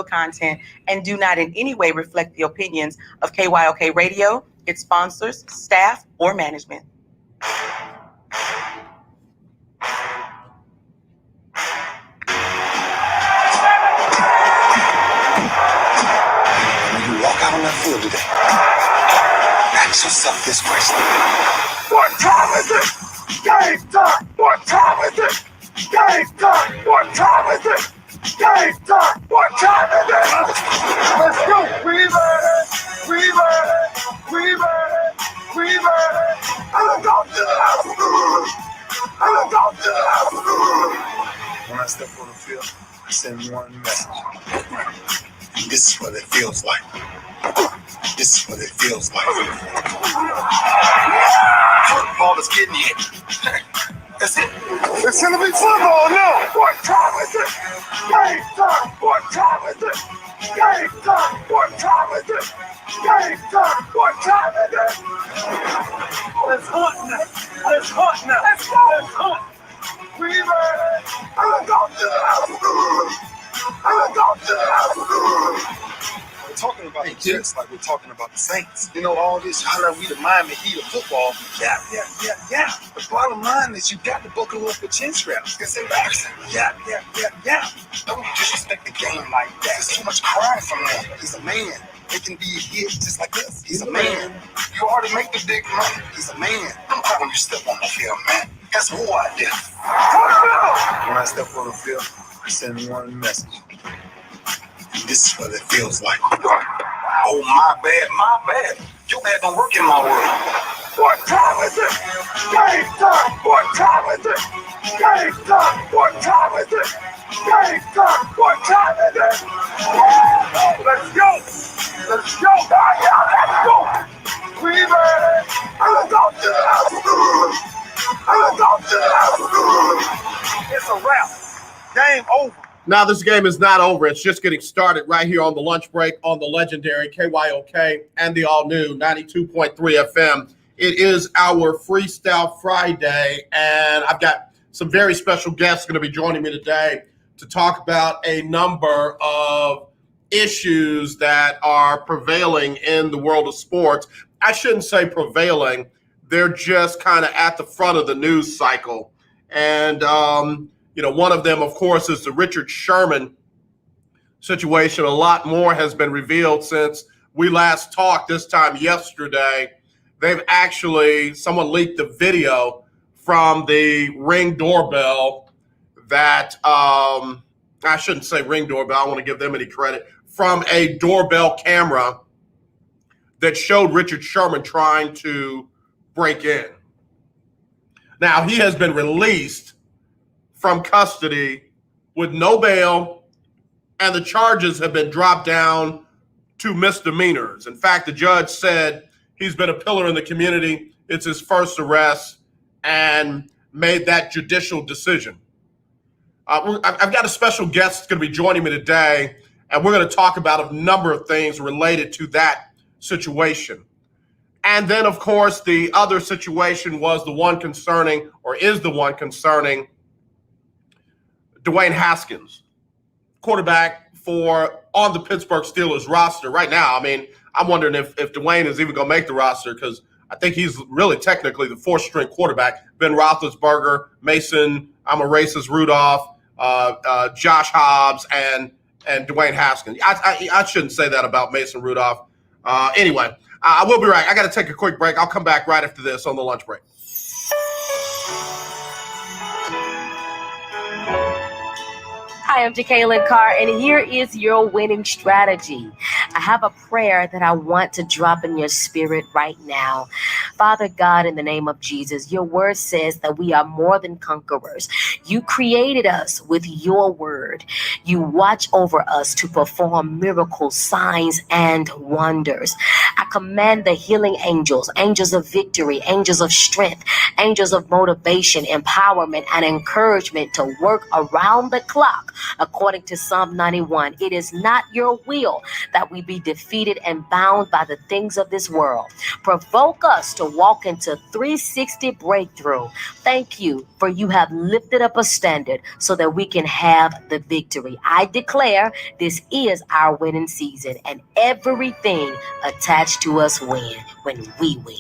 content and do not in any way reflect the opinions of KYOK Radio, its sponsors, staff, or management. When you walk out on that field today, ask yourself this question. What time is it? Game time! What time is it? Game time! What time is it? Game time! What time is it? Let's go! We ready! We ready! We ready! We ready! I'm going to the house! I'm going to the house! When I step on the field, I send one message. This is what it feels like. This is what it feels like. Football is getting hit. That's it. It's gonna be football now. What time is it? Game time. What time is it? Game time. What time is it? Game time. What time is it? It's hot now. It's hot now. Let's go. It's hot. We ready? I'm going to the house. I'm going to the house. We're talking about the Jets like we're talking about the Saints. You know, all this holler, we the Miami Heat of football. Yeah. The bottom line is you got to buckle up with chin straps. It's embarrassing. Yeah. Don't disrespect the game like that. There's too much crying from him. He's a man. He can be a hit just like us. He's a man. You already make the big money. He's a man. I'm proud when you step on the field, man. That's war out there. When I step on the field, I send one message. This is what it feels like. Oh, my bad. Your bad don't work in my world. What time is it? Game time. What time is it? Game time. What time is it? Game time. What time is it? Let's go. Let's go. Let's go. We ready? I'm going to the house. I'm going to the house. It's a wrap. Game over. Now, this game is not over. It's just getting started right here on the lunch break on the legendary KYOK and the all-new 92.3 FM. It is our Freestyle Friday, and I've got some very special guests going to be joining me today to talk about a number of issues that are prevailing in the world of sports. I shouldn't say prevailing. They're just kind of at the front of the news cycle. And, one of them, of course, is the Richard Sherman situation. A lot more has been revealed since we last talked this time yesterday. Someone leaked the video from the Ring doorbell that, I shouldn't say Ring doorbell, I don't want to give them any credit, from a doorbell camera that showed Richard Sherman trying to break in. Now, he has been released from custody with no bail, and the charges have been dropped down to misdemeanors. In fact, the judge said he's been a pillar in the community. It's his first arrest, and made that judicial decision. I've got a special guest that's going to be joining me today, and we're going to talk about a number of things related to that situation. And then, of course, the other situation is the one concerning Dwayne Haskins, quarterback on the Pittsburgh Steelers roster right now. I mean, I'm wondering if Dwayne is even going to make the roster, because I think he's really technically the fourth-string quarterback. Ben Roethlisberger, Mason, I'm a racist, Rudolph, Josh Hobbs, and Dwayne Haskins. I shouldn't say that about Mason Rudolph. Anyway, I will be right. I got to take a quick break. I'll come back right after this on the lunch break. Hi, I'm Jacqueline Carr, and here is your winning strategy. I have a prayer that I want to drop in your spirit right now. Father God, in the name of Jesus, your word says that we are more than conquerors. You created us with your word. You watch over us to perform miracles, signs, and wonders. I command the healing angels, angels of victory, angels of strength, angels of motivation, empowerment, and encouragement to work around the clock according to Psalm 91. It is not your will that we be defeated and bound by the things of this world. Provoke us to walk into 360 breakthrough. Thank you for you have lifted up a standard so that we can have the victory. I declare this is our winning season, and everything attached to us when we win.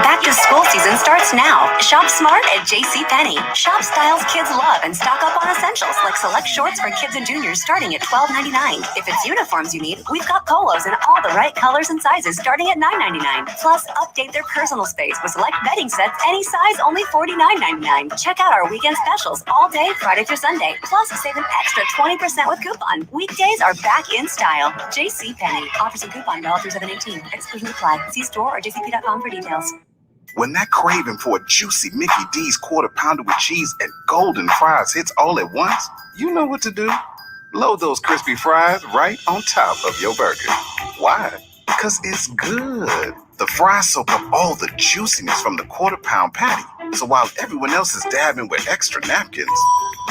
Back to school season starts now. Shop smart at JCPenney. Shop styles kids love and stock up on essentials like select shorts for kids and juniors starting at $12.99. If it's uniforms you need, we've got polos in all the right colors and sizes starting at $9.99. Plus, update their personal space with select bedding sets any size, only $49.99. Check out our weekend specials all day, Friday through Sunday. Plus, save an extra 20% with coupon. Weekdays are back in style. JCPenney. Offers and coupon valid through 7/18. Exclusions apply. See store or jcp.com for details. When that craving for a juicy Mickey D's quarter pounder with cheese and golden fries hits all at once, you know what to do. Load those crispy fries right on top of your burger. Why? Because it's good. The fries soak up all the juiciness from the quarter pound patty. So while everyone else is dabbing with extra napkins,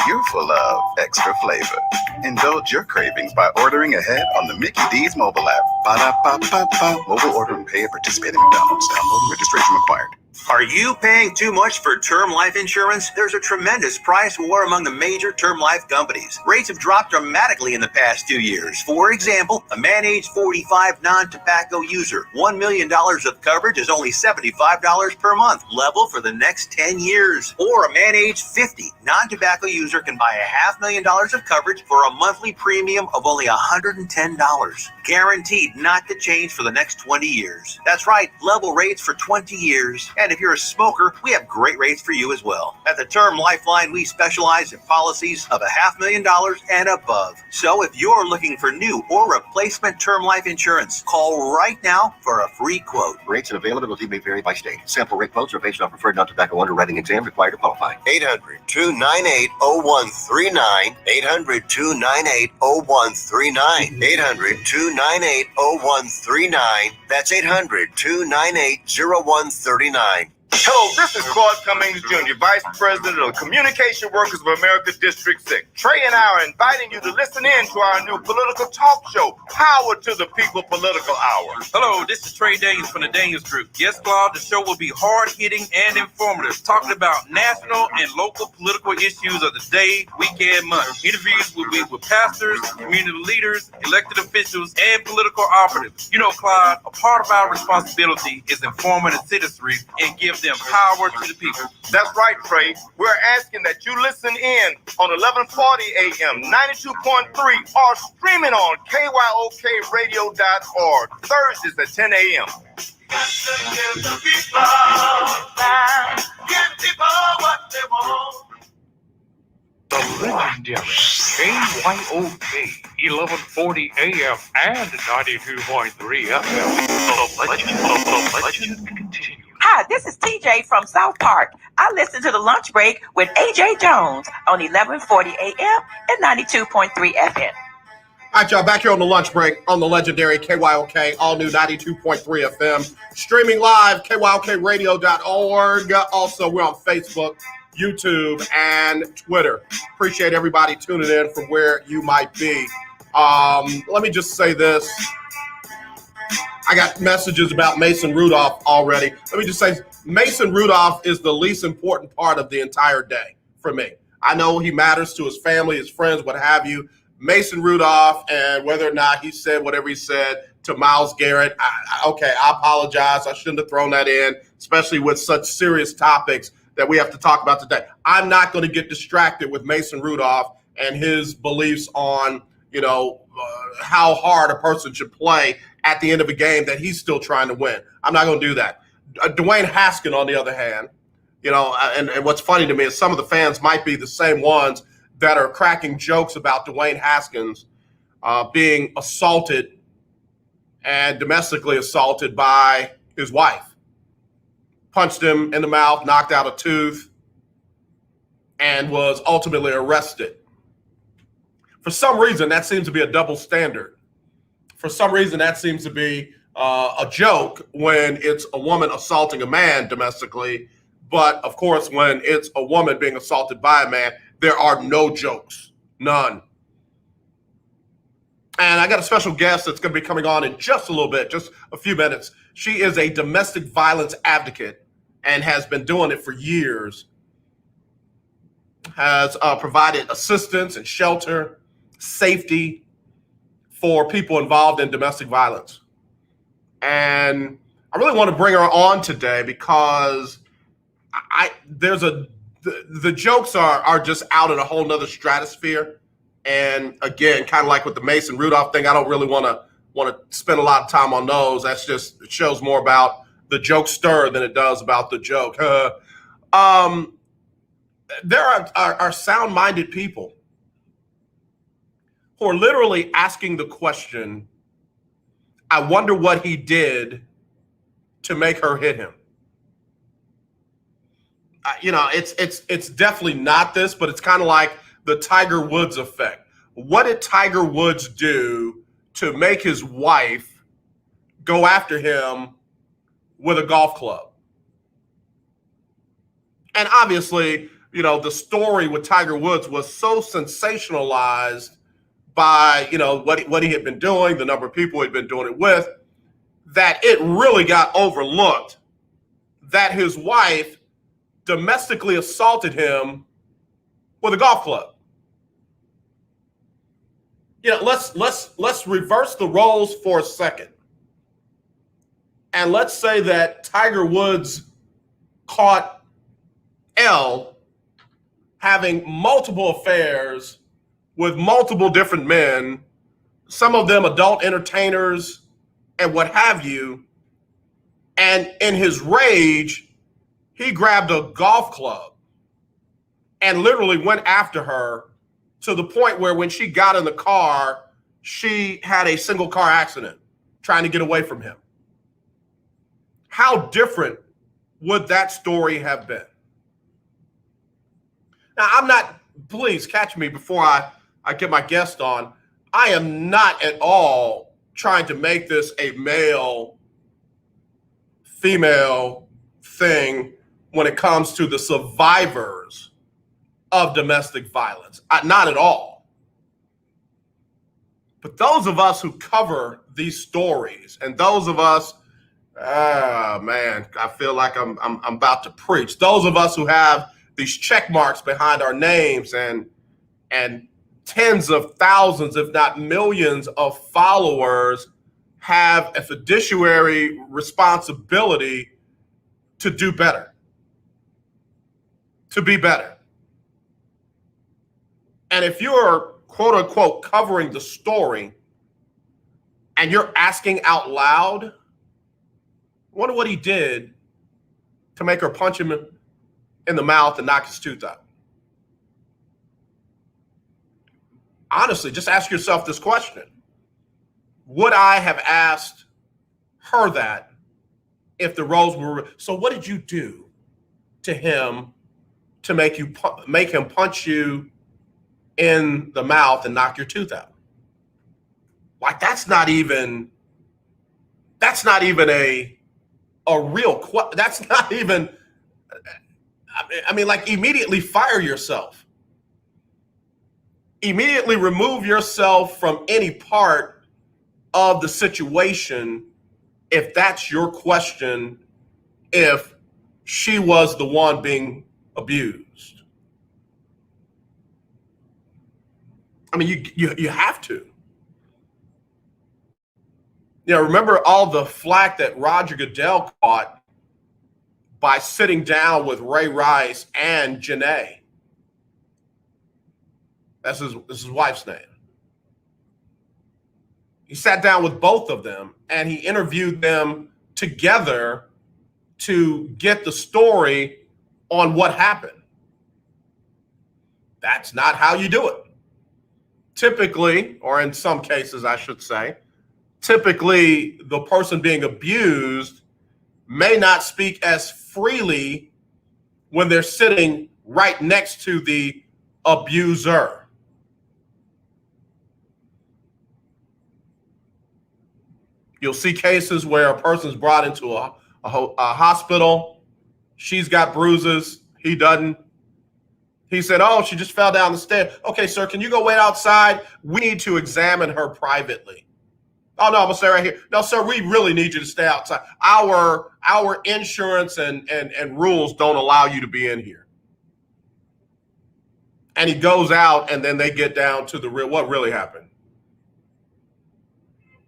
you're full of extra flavor. Indulge your cravings by ordering ahead on the Mickey D's mobile app. Ba-da-ba-ba-ba. Mobile order and pay at participating McDonald's. Download and registration required. Are you paying too much for term life insurance? There's a tremendous price war among the major term life companies. Rates have dropped dramatically in the past 2 years. For example, a man age 45 non-tobacco user, $1 million of coverage is only $75 per month, level for the next 10 years. Or a man age 50 non-tobacco user can buy $500,000 of coverage for a monthly premium of only $110. Guaranteed not to change for the next 20 years. That's right, level rates for 20 years. And if you're a smoker, we have great rates for you as well. At the Term Lifeline, we specialize in policies of $500,000 and above. So if you're looking for new or replacement term life insurance, call right now for a free quote. Rates and availability may vary by state. Sample rate quotes are based on preferred non-tobacco underwriting exam required to qualify. 800-298-0139. 800-298-0139. 800-298-0139. That's 800-298-0139. Hello, this is Claude Cummings Jr., Vice President of Communication Workers of America, District 6. Trey and I are inviting you to listen in to our new political talk show, Power to the People Political Hour. Hello, this is Trey Daniels from the Daniels Group. Yes, Claude, the show will be hard-hitting and informative, talking about national and local political issues of the day, week, and month. Interviews will be with pastors, community leaders, elected officials, and political operatives. You know, Claude, a part of our responsibility is informing the citizenry and give them power to the people. That's right, Trey. We're asking that you listen in on 1140 AM, 92.3, or streaming on KYOKradio.org, Thursdays at 10 a.m. Give the people what they want. The legendary KYOK 1140 AM and 92.3 FM. The legend continues. Hi, this is TJ from South Park. I listen to the lunch break with AJ Jones on 1140 AM and 92.3 FM. All right, y'all, back here on the lunch break on the legendary KYOK, all new 92.3 FM. Streaming live, KYOKradio.org. Also, we're on Facebook, YouTube, and Twitter. Appreciate everybody tuning in from where you might be. Let me just say this. I got messages about Mason Rudolph already. Let me just say, Mason Rudolph is the least important part of the entire day for me. I know he matters to his family, his friends, what have you. Mason Rudolph, and whether or not he said whatever he said to Myles Garrett, I apologize. I shouldn't have thrown that in, especially with such serious topics that we have to talk about today. I'm not going to get distracted with Mason Rudolph and his beliefs on, how hard a person should play at the end of a game that he's still trying to win. I'm not going to do that. Dwayne Haskins, on the other hand, and what's funny to me is some of the fans might be the same ones that are cracking jokes about Dwayne Haskins being assaulted and domestically assaulted by his wife. Punched him in the mouth, knocked out a tooth, and was ultimately arrested. For some reason, that seems to be a double standard. For some reason, that seems to be a joke when it's a woman assaulting a man domestically. But of course, when it's a woman being assaulted by a man, there are no jokes, none. And I got a special guest that's going to be coming on in just a little bit, just a few minutes. She is a domestic violence advocate and has been doing it for years. Has provided assistance and shelter, safety for people involved in domestic violence. And I really want to bring her on today because the jokes are just out in a whole nother stratosphere. And again, kind of like with the Mason Rudolph thing, I don't really want to spend a lot of time on those. It shows more about the jokester than it does about the joke. There are sound-minded people who are literally asking the question, I wonder what he did to make her hit him. It's definitely not this, but it's kind of like the Tiger Woods effect. What did Tiger Woods do to make his wife go after him with a golf club? And obviously, the story with Tiger Woods was so sensationalized by, what he had been doing, the number of people he'd been doing it with, that it really got overlooked that his wife domestically assaulted him with a golf club. Let's reverse the roles for a second. And let's say that Tiger Woods caught Elle having multiple affairs with multiple different men, some of them adult entertainers and what have you. And in his rage, he grabbed a golf club and literally went after her to the point where when she got in the car, she had a single car accident trying to get away from him. How different would that story have been? Now, please catch me before I get my guest on. I am not at all trying to make this a male-female thing when it comes to the survivors of domestic violence. Not at all. But those of us who cover these stories and those of us, man, I feel like I'm about to preach. Those of us who have these check marks behind our names and tens of thousands, if not millions of followers have a fiduciary responsibility to do better, to be better. And if you're, quote unquote, covering the story and you're asking out loud, I wonder what he did to make her punch him in the mouth and knock his tooth out. Honestly, just ask yourself this question. Would I have asked her that if the roles were, so what did you do to him to make him punch you in the mouth and knock your tooth out? Like that's not even a real question. That's not even, like immediately fire yourself. Immediately remove yourself from any part of the situation if that's your question, if she was the one being abused. You have to. Remember all the flack that Roger Goodell caught by sitting down with Ray Rice and Jenai. That's his wife's name. He sat down with both of them and he interviewed them together to get the story on what happened. That's not how you do it. Typically, or in some cases, I should say, typically the person being abused may not speak as freely when they're sitting right next to the abuser. You'll see cases where a person's brought into a hospital. She's got bruises. He doesn't. He said, oh, she just fell down the stairs. Okay, sir, can you go wait outside? We need to examine her privately. Oh, no, I'm going to stay right here. No, sir, we really need you to stay outside. Our insurance and rules don't allow you to be in here. And he goes out, and then they get down to what really happened.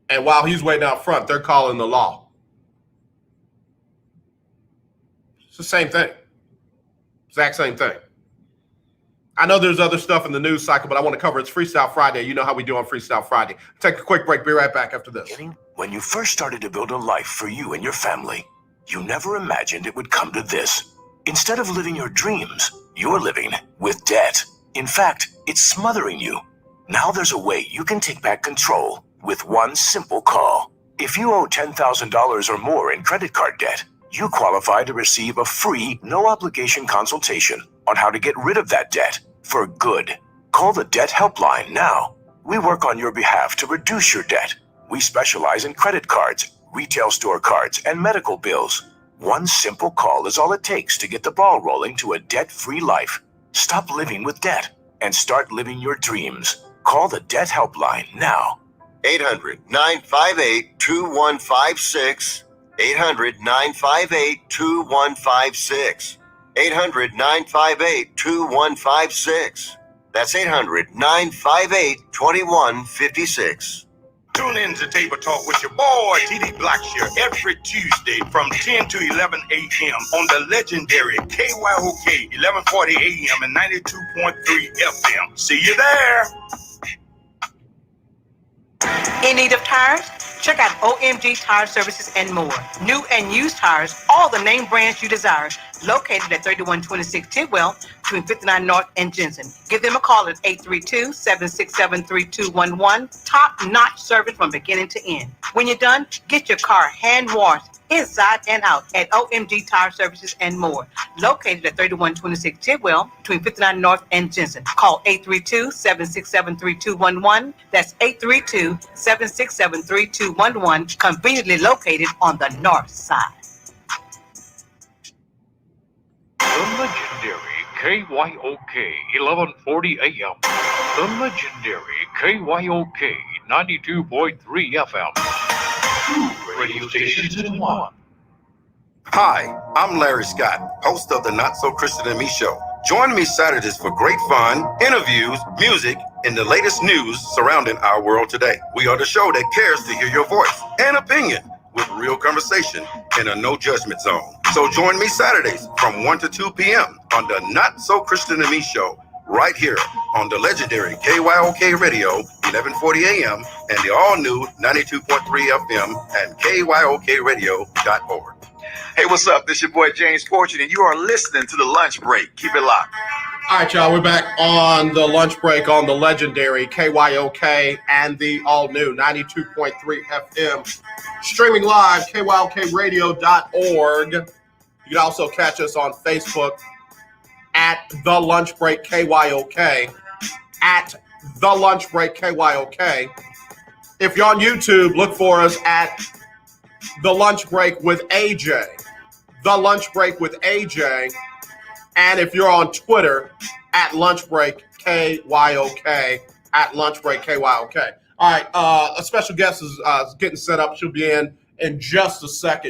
And while he's waiting out front, they're calling the law. It's the same thing. Exact same thing. I know there's other stuff in the news cycle, but I want to cover it's Freestyle Friday. You know how we do on Freestyle Friday. Take a quick break. Be right back after this. When you first started to build a life for you and your family, you never imagined it would come to this. Instead of living your dreams, you're living with debt. In fact, it's smothering you. Now there's a way you can take back control with one simple call. If you owe $10,000 or more in credit card debt, you qualify to receive a free, no-obligation consultation on how to get rid of that debt for good. Call the Debt Helpline now. We work on your behalf to reduce your debt. We specialize in credit cards, retail store cards, and medical bills. One simple call is all it takes to get the ball rolling to a debt-free life. Stop living with debt and start living your dreams. Call the Debt Helpline now. 800-958-2156. 800-958-2156. 800-958-2156. That's 800-958-2156. Tune in to Table Talk with your boy, TD Blackshear, every Tuesday from 10 to 11 a.m. on the legendary KYOK 1140 a.m. and 92.3 FM. See you there. In need of tires? Check out OMG Tire Services and more. New and used tires, all the name brands you desire, located at 3126 Tidwell between 59 North and Jensen. Give them a call at 832-767-3211. Top-notch service from beginning to end. When you're done, get your car hand-washed inside and out at OMG Tire Services and more, located at 3126 Tidwell between 59 North and Jensen. Call 832-767-3211. That's 832-767-3211, conveniently located on the north side. The legendary KYOK 1140 AM. The legendary KYOK 92.3 FM. Two radio stations in one. Hi, I'm Larry Scott, host of the Not So Christian and Me Show. Join me Saturdays for great fun, interviews, music, and the latest news surrounding our world today. We are the show that cares to hear your voice and opinion with real conversation in a no judgment zone. So join me Saturdays from 1 to 2 p.m. on the Not So Christian and Me Show, right here on the legendary KYOK Radio, 1140 AM, and the all-new 92.3 FM and KYOKradio.org. Hey, what's up? This is your boy James Fortune, and you are listening to The Lunch Break. Keep it locked. All right, y'all, we're back on the lunch break on the legendary KYOK and the all-new 92.3 FM. Streaming live, KYOKradio.org. You can also catch us on Facebook at The Lunch Break KYOK, at The Lunch Break KYOK. If you're on YouTube, look for us at The Lunch Break with AJ. The Lunch Break with AJ. And if you're on Twitter, at Lunch Break KYOK, at Lunch Break KYOK. All right, a special guest is getting set up. She'll be in just a second.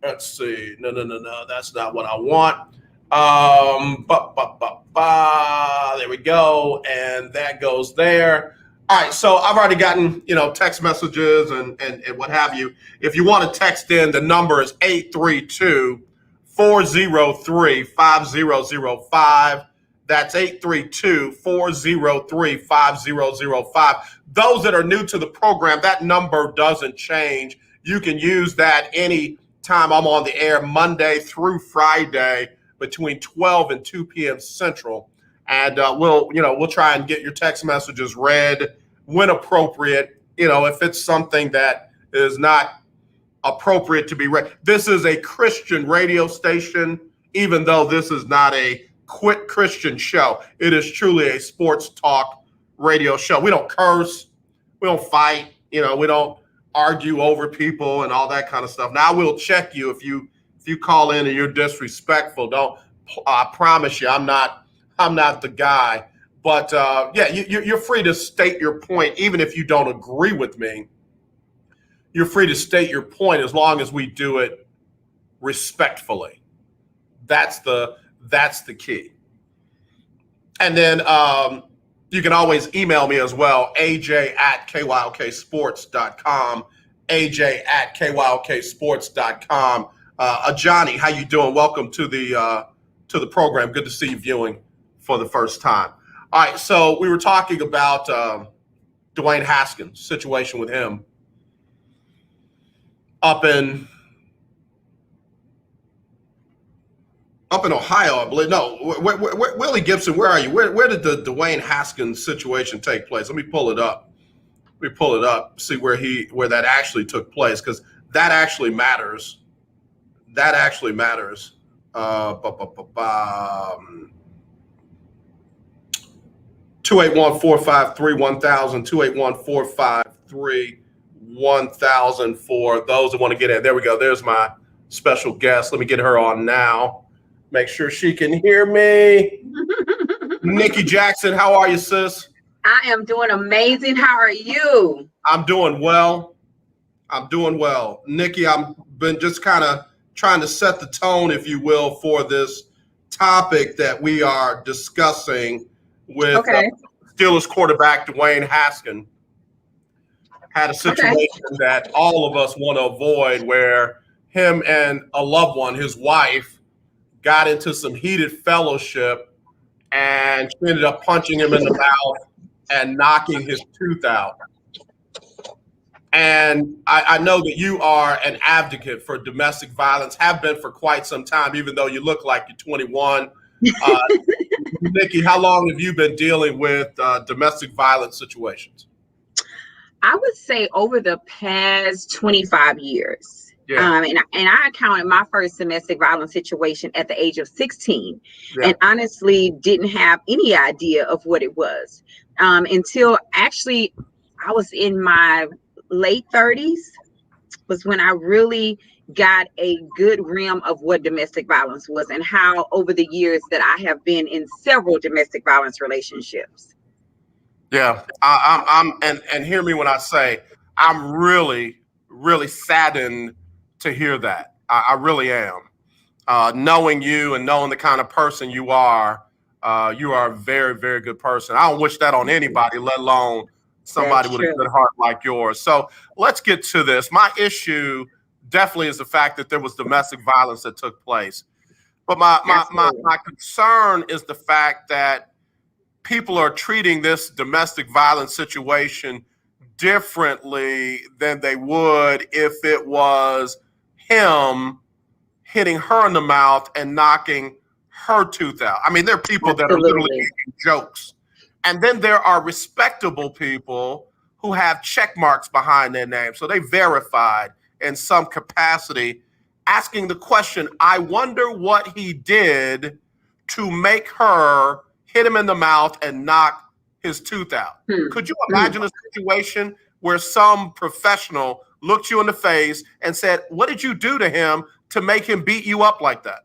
Let's see. No. That's not what I want. There we go. And that goes there. All right, so I've already gotten, text messages and what have you. If you want to text in, the number is 832-403-5005. That's 832-403-5005. Those that are new to the program, that number doesn't change. You can use that any time I'm on the air, Monday through Friday, between 12 and 2 p.m. Central. And we'll try and get your text messages read when appropriate. If it's something that is not appropriate to be read. This is a Christian radio station, even though this is not a Christian show. It is truly a sports talk radio show. We don't curse. fight. We don't argue over people and all that kind of stuff. Now I will check you if you call in and you're disrespectful. I promise you, I'm not the guy. But you're free to state your point, even if you don't agree with me. You're free to state your point as long as we do it respectfully. That's the key. And then you can always email me as well, aj@kyoksports.com, aj@kyoksports.com. Johnny, how you doing? Welcome to the program. Good to see you viewing for the first time. All right, so we were talking about Dwayne Haskins' situation with him up in Ohio, I believe. No, Willie Gibson, where are you? Where did the Dwayne Haskins situation take place? Let me pull it up. See where that actually took place, because that actually matters. 281-453-1000, 281-453-1000 for those that want to get in. There we go. There's my special guest. Let me get her on now. Make sure she can hear me. Nikki Jackson, how are you, sis? I am doing amazing. How are you? I'm doing well. Nikki, I've been just kind of trying to set the tone, if you will, for this topic that we are discussing with Steelers quarterback Dwayne Haskins. Had a situation that all of us want to avoid, where him and a loved one, his wife, got into some heated fellowship, and she ended up punching him in the mouth and knocking his tooth out. And I know that you are an advocate for domestic violence, have been for quite some time, even though you look like you're 21. Nikki, how long have you been dealing with domestic violence situations? I would say over the past 25 years. Yeah. And I encountered my first domestic violence situation at the age of 16, and honestly didn't have any idea of what it was until actually I was in my late 30s was when I really got a good rim of what domestic violence was, and how over the years that I have been in several domestic violence relationships. Yeah, I'm and hear me when I say I'm really, really saddened to hear that. I really am. Knowing you and knowing the kind of person you are a very, very good person. I don't wish that on anybody, let alone somebody with a good heart like yours. So let's get to this. My issue definitely is the fact that there was domestic violence that took place. But my concern is the fact that people are treating this domestic violence situation differently than they would if it was him hitting her in the mouth and knocking her tooth out. I mean, there are people that are literally making jokes. And then there are respectable people who have check marks behind their name. So they verified in some capacity, asking the question, I wonder what he did to make her hit him in the mouth and knock his tooth out. Could you imagine a situation where some professional looked you in the face and said, what did you do to him to make him beat you up like that?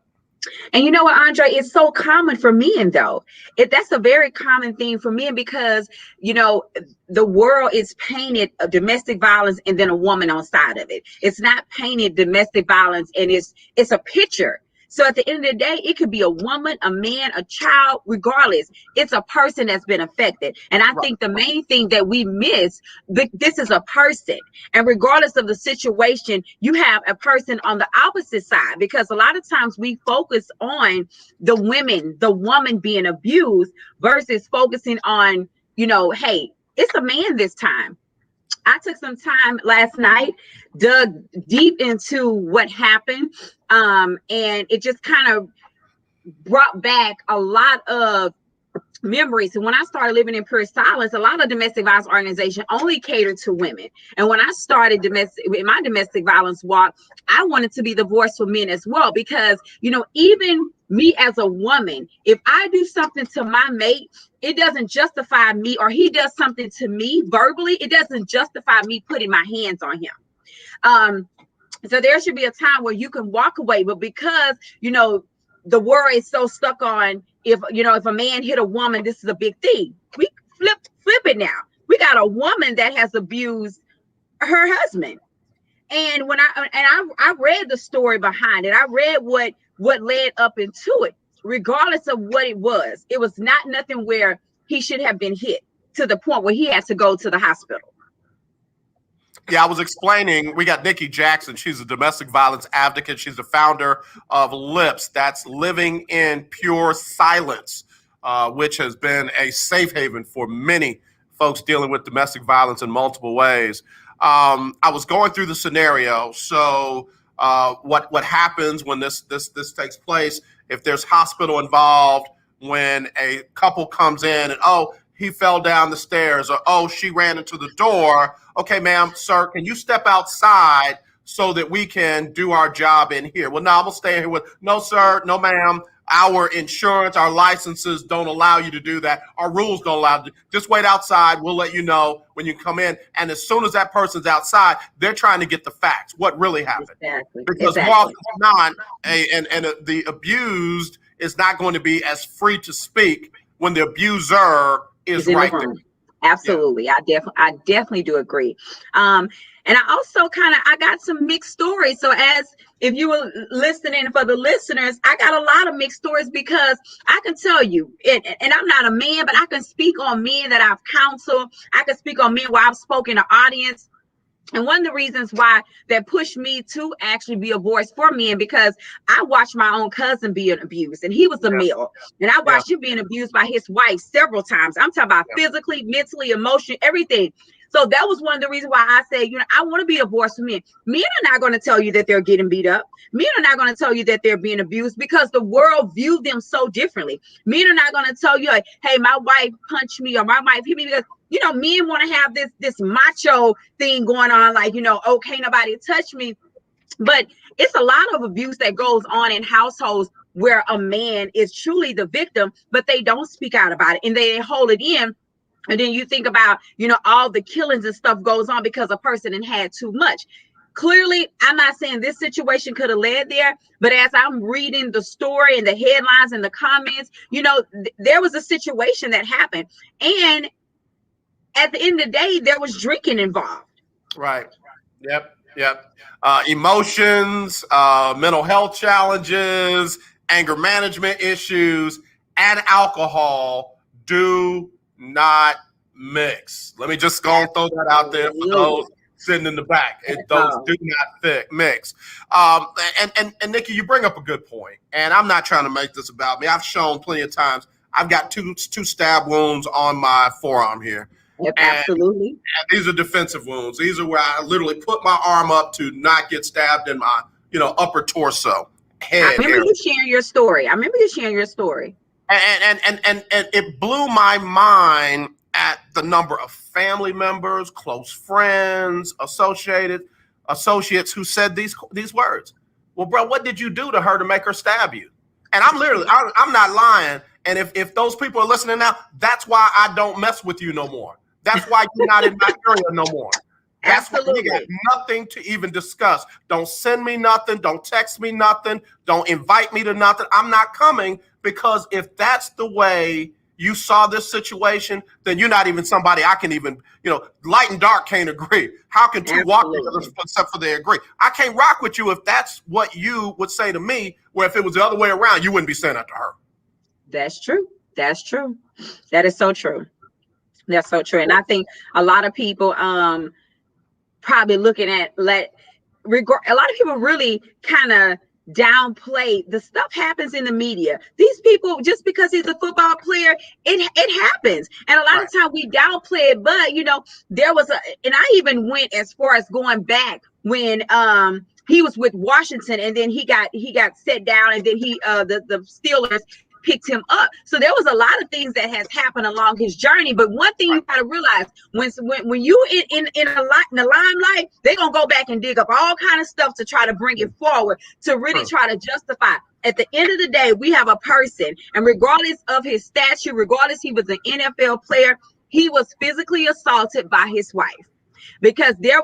And you know what, Andre, it's so common for men, though. That's a very common thing for men, because, you know, the world is painted a domestic violence and then a woman on side of it. It's not painted domestic violence and it's a picture. So at the end of the day, it could be a woman, a man, a child, regardless. It's a person that's been affected. And I think the main thing that we miss, this is a person. And regardless of the situation, you have a person on the opposite side, because a lot of times we focus on the woman being abused versus focusing on, you know, hey, it's a man this time. I took some time last night, dug deep into what happened, and it just kind of brought back a lot of memories. And when I started living in pure silence, a lot of domestic violence organizations only cater to women. And when I started in my domestic violence walk, I wanted to be the voice for men as well, because, you know, even me as a woman, if I do something to my mate, it doesn't justify me, or he does something to me verbally, it doesn't justify me putting my hands on him. So there should be a time where you can walk away, but because, you know, the world is so stuck on, if, you know, if a man hit a woman, this is a big thing. We flip it now. We got a woman that has abused her husband. And when I read the story behind it, I read what led up into it. Regardless of what it was not nothing where he should have been hit to the point where he had to go to the hospital. Yeah, I was explaining, we got Nikki Jackson. She's a domestic violence advocate. She's the founder of LIPS, that's Living in Pure Silence, which has been a safe haven for many folks dealing with domestic violence in multiple ways. I was going through the scenario. So what happens when this takes place, if there's hospital involved, when a couple comes in and, oh, he fell down the stairs, or, oh, she ran into the door. Okay, ma'am, sir, can you step outside so that we can do our job in here? Well, no, I'm gonna stay here with, no, sir, no, ma'am. Our insurance, our licenses don't allow you to do that. Our rules don't allow you. Just wait outside. We'll let you know when you come in. And as soon as that person's outside, they're trying to get the facts, what really happened. Exactly. Because more often than not, the abused is not going to be as free to speak when the abuser is right there. Absolutely. Yeah. I definitely do agree. And I also I got some mixed stories. So if you were listening, for the listeners, I got a lot of mixed stories, because I can tell you, and I'm not a man, but I can speak on men that I've counseled. I can speak on men where I've spoken to audience. And one of the reasons why that pushed me to actually be a voice for men, because I watched my own cousin being abused, and he was a male, and I watched him being abused by his wife several times. I'm talking about physically, mentally, emotionally, everything. So that was one of the reasons why I said, you know, I want to be a voice for men. Men are not going to tell you that they're getting beat up. Men are not going to tell you that they're being abused, because the world viewed them so differently. Men are not going to tell you, like, hey, my wife punched me, or my wife hit me, because, you know, men want to have this macho thing going on, like, you know, oh, can't nobody touch me. But it's a lot of abuse that goes on in households where a man is truly the victim, but they don't speak out about it and they hold it in. And then you think about, you know, all the killings and stuff goes on because a person had too much. Clearly, I'm not saying this situation could have led there, but as I'm reading the story and the headlines and the comments, you know, there was a situation that happened. And at the end of the day, there was drinking involved. Right. Yep. Emotions, mental health challenges, anger management issues, and alcohol do not mix. Let me just go and throw that out there for those sitting in the back. Those do not mix. And Nikki, you bring up a good point, and I'm not trying to make this about me. I've shown plenty of times. I've got two stab wounds on my forearm here. Yep, absolutely. And these are defensive wounds. These are where I literally put my arm up to not get stabbed in my, you know, upper torso. I remember you sharing your story. And it blew my mind at the number of family members, close friends, associates who said these words. Well, bro, what did you do to her to make her stab you? And I'm not lying. And if those people are listening now, that's why I don't mess with you no more. That's why you're not in my area no more. That's why you got nothing to even discuss. Don't send me nothing. Don't text me nothing. Don't invite me to nothing. I'm not coming, because if that's the way you saw this situation, then you're not even somebody I can even, you know, light and dark can't agree. How can two walk together except for they agree? I can't rock with you if that's what you would say to me, where if it was the other way around, you wouldn't be saying that to her. That's true. That is so true. That's so true. And I think a lot of people probably looking at a lot of people really kind of downplay the stuff happens in the media. These people, just because he's a football player, it happens. And a lot of times we downplay it, but you know, there was and I even went as far as going back when he was with Washington, and then he got set down, and then the Steelers picked him up. So there was a lot of things that has happened along his journey. But one thing you got to realize, when you in the limelight, they're gonna go back and dig up all kind of stuff to try to bring it forward, to really try to justify. At the end of the day, we have a person, and regardless of his stature, regardless he was an NFL player, he was physically assaulted by his wife. Because they're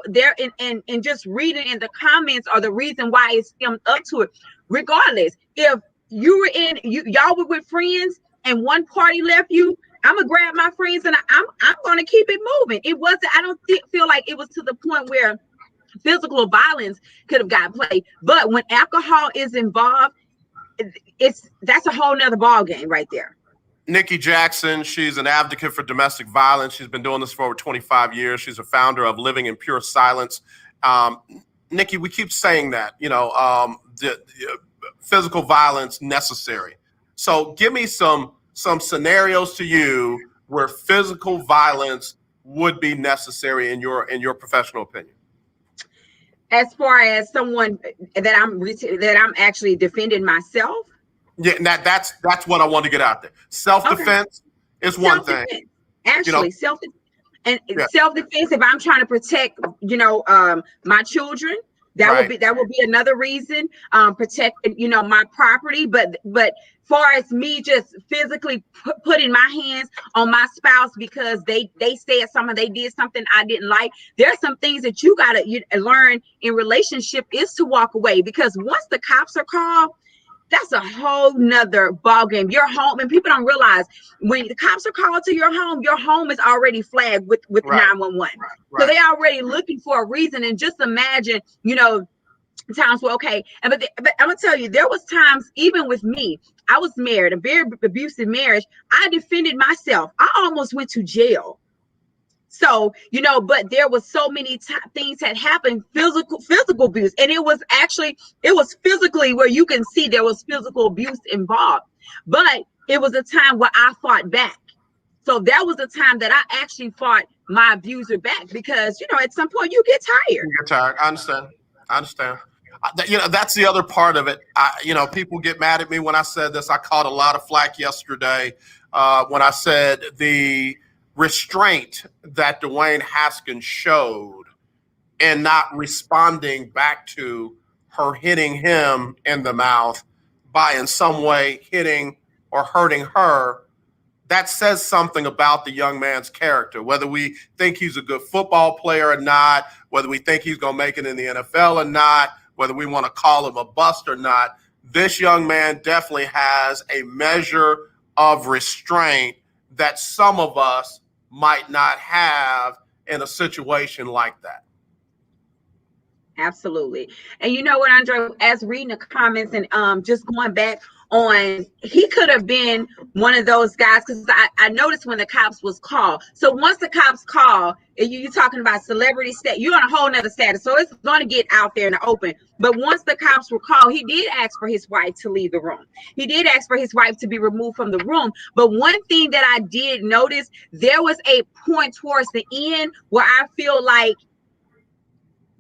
and just reading in the comments are the reason why it stemmed up to it. Regardless, if you were y'all were with friends and one party left you, I'm gonna grab my friends and I'm gonna keep it moving. It wasn't. I don't feel like it was to the point where physical violence could have got played. But when alcohol is involved, that's a whole nother ball game right there. Nikki Jackson, she's an advocate for domestic violence. She's been doing this for over 25 years. She's a founder of Living in Pure Silence. Nikki, we keep saying that, the physical violence necessary. So give me some scenarios to you where physical violence would be necessary in your professional opinion. As far as someone that I'm actually defending myself. Yeah, that's what I want to get out there. Self-defense is one thing. Actually, self-defense. If I'm trying to protect, my children, that would be another reason. Protecting, my property. But far as me just physically putting my hands on my spouse because they said something, they did something I didn't like. There's some things that you gotta learn in relationship is to walk away, because once the cops are called, that's a whole nother ball game. Your home, and people don't realize, when the cops are called to your home is already flagged with 911. Right. So they're already looking for a reason. And just imagine, times where, okay, but I'm gonna tell you, there was times, even with me, I was married, a very abusive marriage. I defended myself. I almost went to jail. So, but there was so many things that happened, physical abuse. And it was physically where you can see there was physical abuse involved. But it was a time where I fought back. So that was a time that I actually fought my abuser back, because, at some point you get tired. You get tired. I understand. That's the other part of it. People get mad at me when I said this. I caught a lot of flack yesterday when I said the restraint that Dwayne Haskins showed in not responding back to her hitting him in the mouth by in some way hitting or hurting her, that says something about the young man's character. Whether we think he's a good football player or not, whether we think he's going to make it in the NFL or not, whether we want to call him a bust or not, this young man definitely has a measure of restraint that some of us might not have in a situation like that. Absolutely. And you know what, Andre, as reading the comments and just going back on, he could have been one of those guys, because I noticed when the cops was called. So once the cops call, you're talking about celebrity status, you're on a whole nother status. So it's going to get out there in the open. But once the cops were called, he did ask for his wife to leave the room. He did ask for his wife to be removed from the room. But one thing that I did notice, there was a point towards the end where I feel like,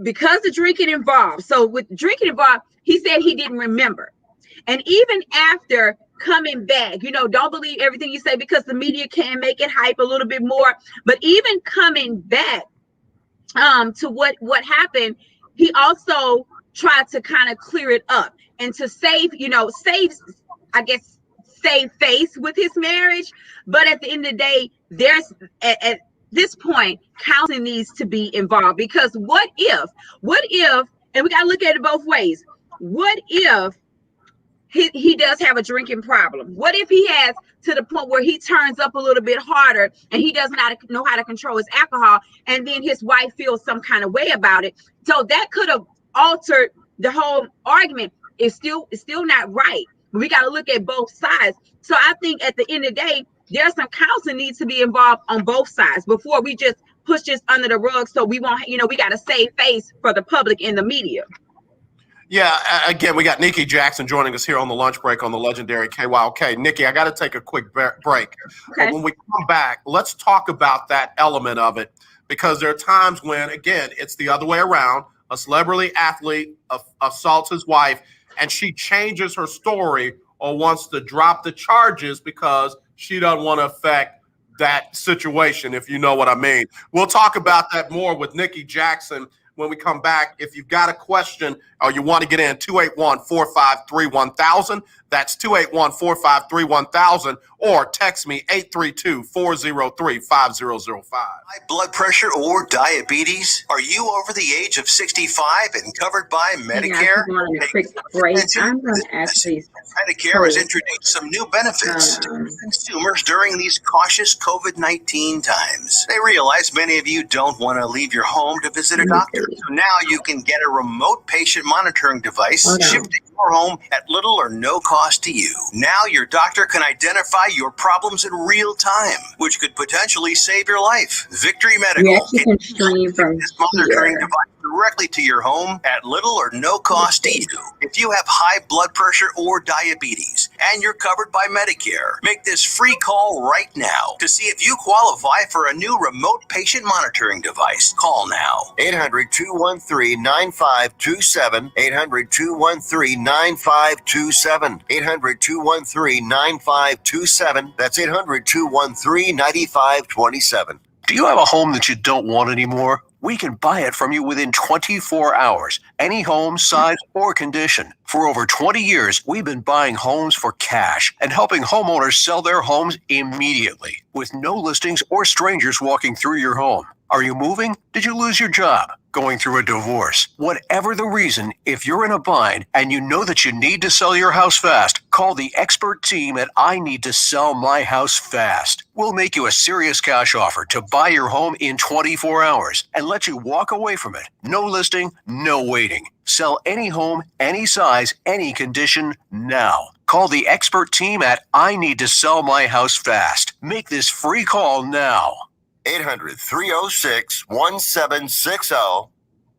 because the drinking involved, so with drinking involved, he said he didn't remember. And even after coming back, don't believe everything you say, because the media can make it hype a little bit more. But even coming back to what happened, he also tried to kind of clear it up and to save face with his marriage. But at the end of the day, there's at this point, counseling needs to be involved, because what if, and we got to look at it both ways. What if he does have a drinking problem? What if he has to the point where he turns up a little bit harder and he does not know how to control his alcohol, and then his wife feels some kind of way about it? So that could have altered the whole argument. It's still not right. We got to look at both sides. So I think at the end of the day, there's some counseling needs to be involved on both sides before we just push this under the rug. So we won't, we got to save face for the public in the media. Yeah, again, we got Nikki Jackson joining us here on the lunch break on the legendary KYOK. Nikki, I got to take a quick break. Okay. When we come back, let's talk about that element of it, because there are times when, again, it's the other way around. A celebrity athlete assaults his wife, and she changes her story or wants to drop the charges because she doesn't want to affect that situation, if you know what I mean. We'll talk about that more with Nikki Jackson when we come back. If you've got a question or you want to get in, 281-453-1000. That's 281-453-1000, or text me 832-403-5005. High blood pressure or diabetes? Are you over the age of 65 and covered by Medicare? I'm going to quick break. I'm going to actually Medicare has introduced some new benefits to consumers during these cautious COVID-19 times. They realize many of you don't want to leave your home to visit a doctor. So now you can get a remote patient monitoring device shipped to your home at little or no cost to you. Now your doctor can identify your problems in real time, which could potentially save your life. Victory Medical can stream from this monitoring device directly to your home at little or no cost to you. If you have high blood pressure or diabetes and you're covered by Medicare, make this free call right now to see if you qualify for a new remote patient monitoring device. Call now. 800-213-9527. 800-213-9527. 800-213-9527. That's 800-213-9527. Do you have a home that you don't want anymore? We can buy it from you within 24 hours. Any home, size, or condition. For over 20 years, we've been buying homes for cash and helping homeowners sell their homes immediately with no listings or strangers walking through your home. Are you moving? Did you lose your job? Going through a divorce? Whatever the reason, if you're in a bind and you know that you need to sell your house fast, call the expert team at I Need to Sell My House Fast. We'll make you a serious cash offer to buy your home in 24 hours and let you walk away from it. No listing, no waiting. Sell any home, any size, any condition now. Call the expert team at I Need to Sell My House Fast. Make this free call now. 800-306-1760.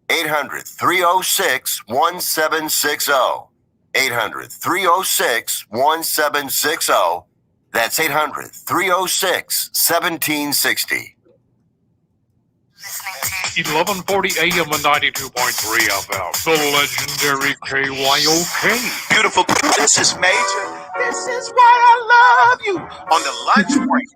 800-306-1760. 800-306-1760. That's 800-306-1760. 1140 AM and 92.3 FM. The legendary KYOK. Beautiful. This is Major. This is why I love you. On the lunch break.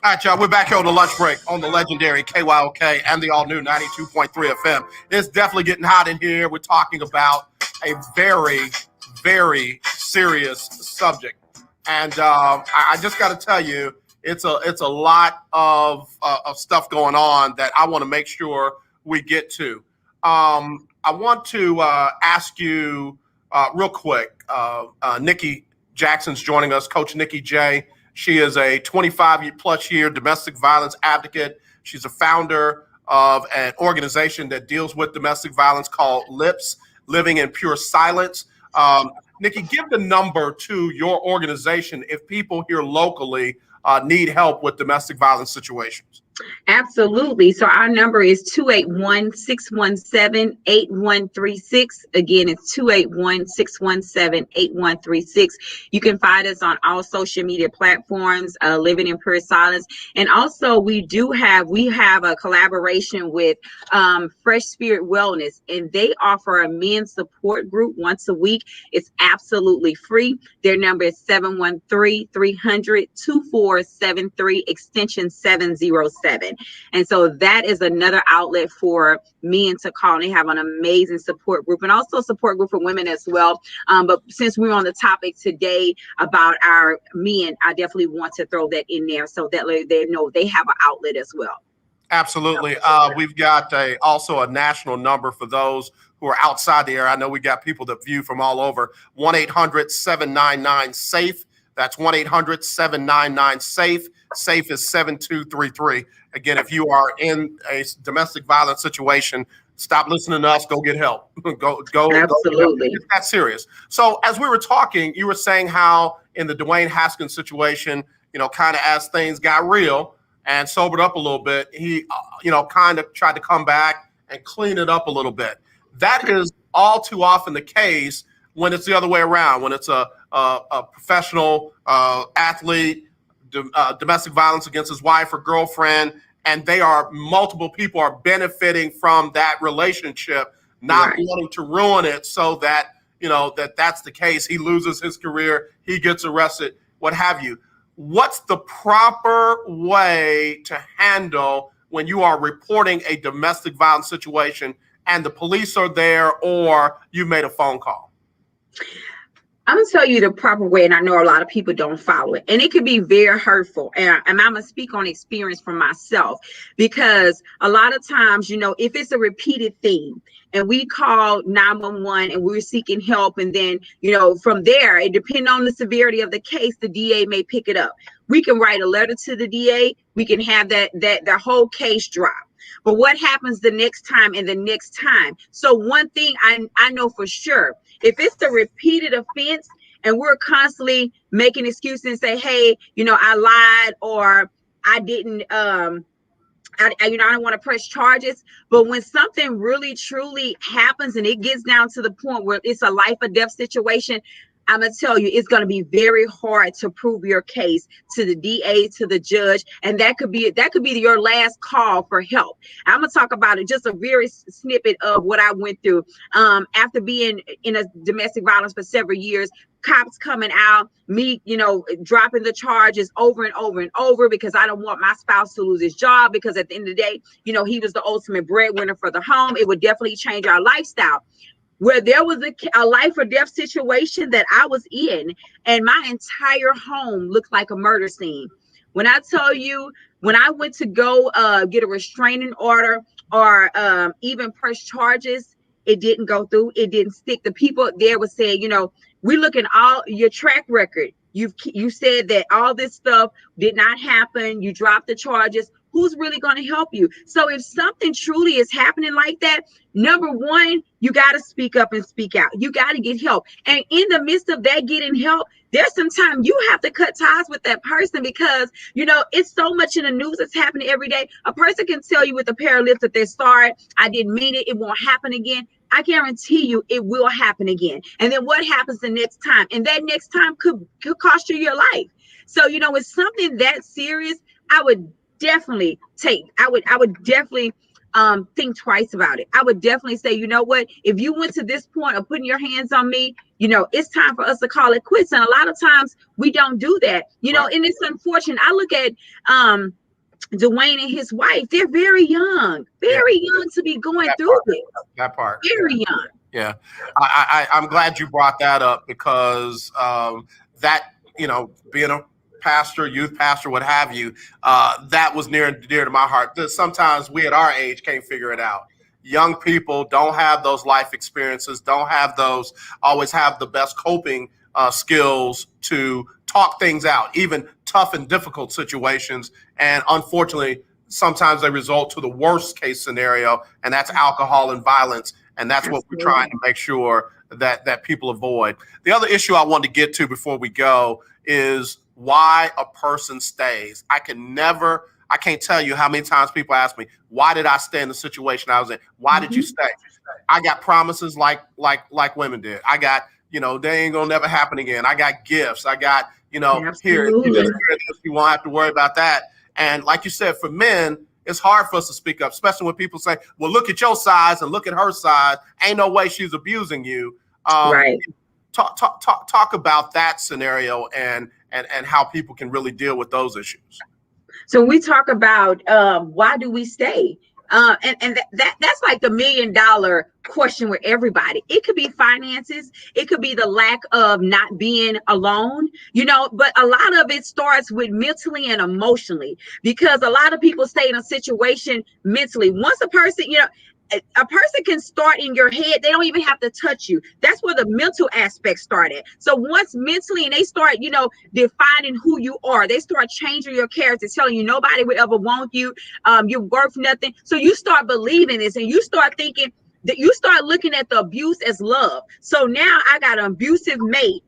All right, y'all, we're back here on the lunch break on the legendary KYOK and the all-new 92.3 FM. It's definitely getting hot in here. We're talking about a very, very serious subject. And I just got to tell you, it's a lot of stuff going on that I want to make sure we get to. I want to ask you real quick, Nikki Jackson's joining us, Coach Nikki J. She is a 25-plus year domestic violence advocate. She's a founder of an organization that deals with domestic violence called LIPS, Living in Pure Silence. Nikki, give the number to your organization if people here locally need help with domestic violence situations. Absolutely. So our number is 281-617-8136. Again, it's 281-617-8136. You can find us on all social media platforms, Living in Pure Silence. And also we have a collaboration with Fresh Spirit Wellness, and they offer a men's support group once a week. It's absolutely free. Their number is 713-300-2473, extension 707. And so that is another outlet for men to call. And they have an amazing support group, and also support group for women as well. But since we're on the topic today about our men, I definitely want to throw that in there so that they know they have an outlet as well. Absolutely. We've got also a national number for those who are outside the area. I know we got people that view from all over. 1-800-799-SAFE. That's 1-800-799-SAFE. SAFE is 7233. Again, if you are in a domestic violence situation, stop listening to us. Go get help. Go. Absolutely. It's that serious. So as we were talking, you were saying how in the Dwayne Haskins situation, kind of as things got real and sobered up a little bit, he, kind of tried to come back and clean it up a little bit. That is all too often the case when it's the other way around, when it's a professional athlete, domestic violence against his wife or girlfriend, and multiple people are benefiting from that relationship, not wanting to ruin it so that that's the case. He loses his career, he gets arrested, what have you. What's the proper way to handle when you are reporting a domestic violence situation and the police are there or you made a phone call? I'm gonna tell you the proper way, and I know a lot of people don't follow it, and it can be very hurtful. And I'm gonna speak on experience from myself, because a lot of times, if it's a repeated thing, and we call 911 and we're seeking help, and then from there, it depends on the severity of the case, the DA may pick it up. We can write a letter to the DA. We can have the whole case drop. But what happens the next time and the next time? So one thing I know for sure, if it's a repeated offense and we're constantly making excuses and say, hey, I lied, or I didn't, I don't want to press charges. But when something really truly happens and it gets down to the point where it's a life or death situation, I'm going to tell you, it's going to be very hard to prove your case to the DA, to the judge. And that could be your last call for help. I'm going to talk about it, just a very snippet of what I went through. After being in a domestic violence for several years, cops coming out, me, dropping the charges over and over and over, because I don't want my spouse to lose his job, because at the end of the day, he was the ultimate breadwinner for the home. It would definitely change our lifestyle. Where there was a life or death situation that I was in, and my entire home looked like a murder scene. When I tell you, when I went to go get a restraining order or even press charges, it didn't go through. It didn't stick. The people there were saying, we look at all your track record. You said that all this stuff did not happen. You dropped the charges. Who's really going to help you? So if something truly is happening like that, number one, you got to speak up and speak out. You got to get help. And in the midst of that getting help, there's some time you have to cut ties with that person, because, it's so much in the news that's happening every day. A person can tell you with a pair of lips that they're sorry, I didn't mean it, it won't happen again. I guarantee you it will happen again. And then what happens the next time? And that next time could cost you your life. So, it's something that serious. I would definitely think twice about it. I would definitely say, what, if you went to this point of putting your hands on me, it's time for us to call it quits. And a lot of times we don't do that, right. And it's unfortunate. I look at Dwayne and his wife, they're very young to be going through this. That part. Very young. Yeah. I'm glad you brought that up, because that, being a pastor, youth pastor, what have you, that was near and dear to my heart. Sometimes we at our age can't figure it out. Young people don't have those life experiences, don't always have the best coping skills to talk things out, even tough and difficult situations. And unfortunately, sometimes they result to the worst case scenario, and that's alcohol and violence. And that's what we're trying to make sure that people avoid. The other issue I want to get to before we go is why a person stays. I can't tell you how many times people ask me, why did I stay in the situation I was in? Why did you stay? I got promises like women did. I got, they ain't gonna never happen again. I got gifts. I got, here, you just hear this, you won't have to worry about that. And like you said, for men, it's hard for us to speak up, especially when people say, well, look at your side and look at her side. Ain't no way she's abusing you. Right. Talk about that scenario and how people can really deal with those issues. So we talk about why do we stay? And that's like the $1 million question with everybody. It could be finances. It could be the lack of not being alone, but a lot of it starts with mentally and emotionally, because a lot of people stay in a situation mentally. Once a person, a person can start in your head. They don't even have to touch you. That's where the mental aspect started. So once mentally, and they start, defining who you are, they start changing your character, telling you nobody would ever want you. You're worth nothing. So you start believing this, and you start thinking that you start looking at the abuse as love. So now I got an abusive mate.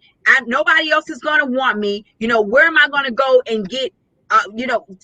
Nobody else is going to want me. Where am I going to go and get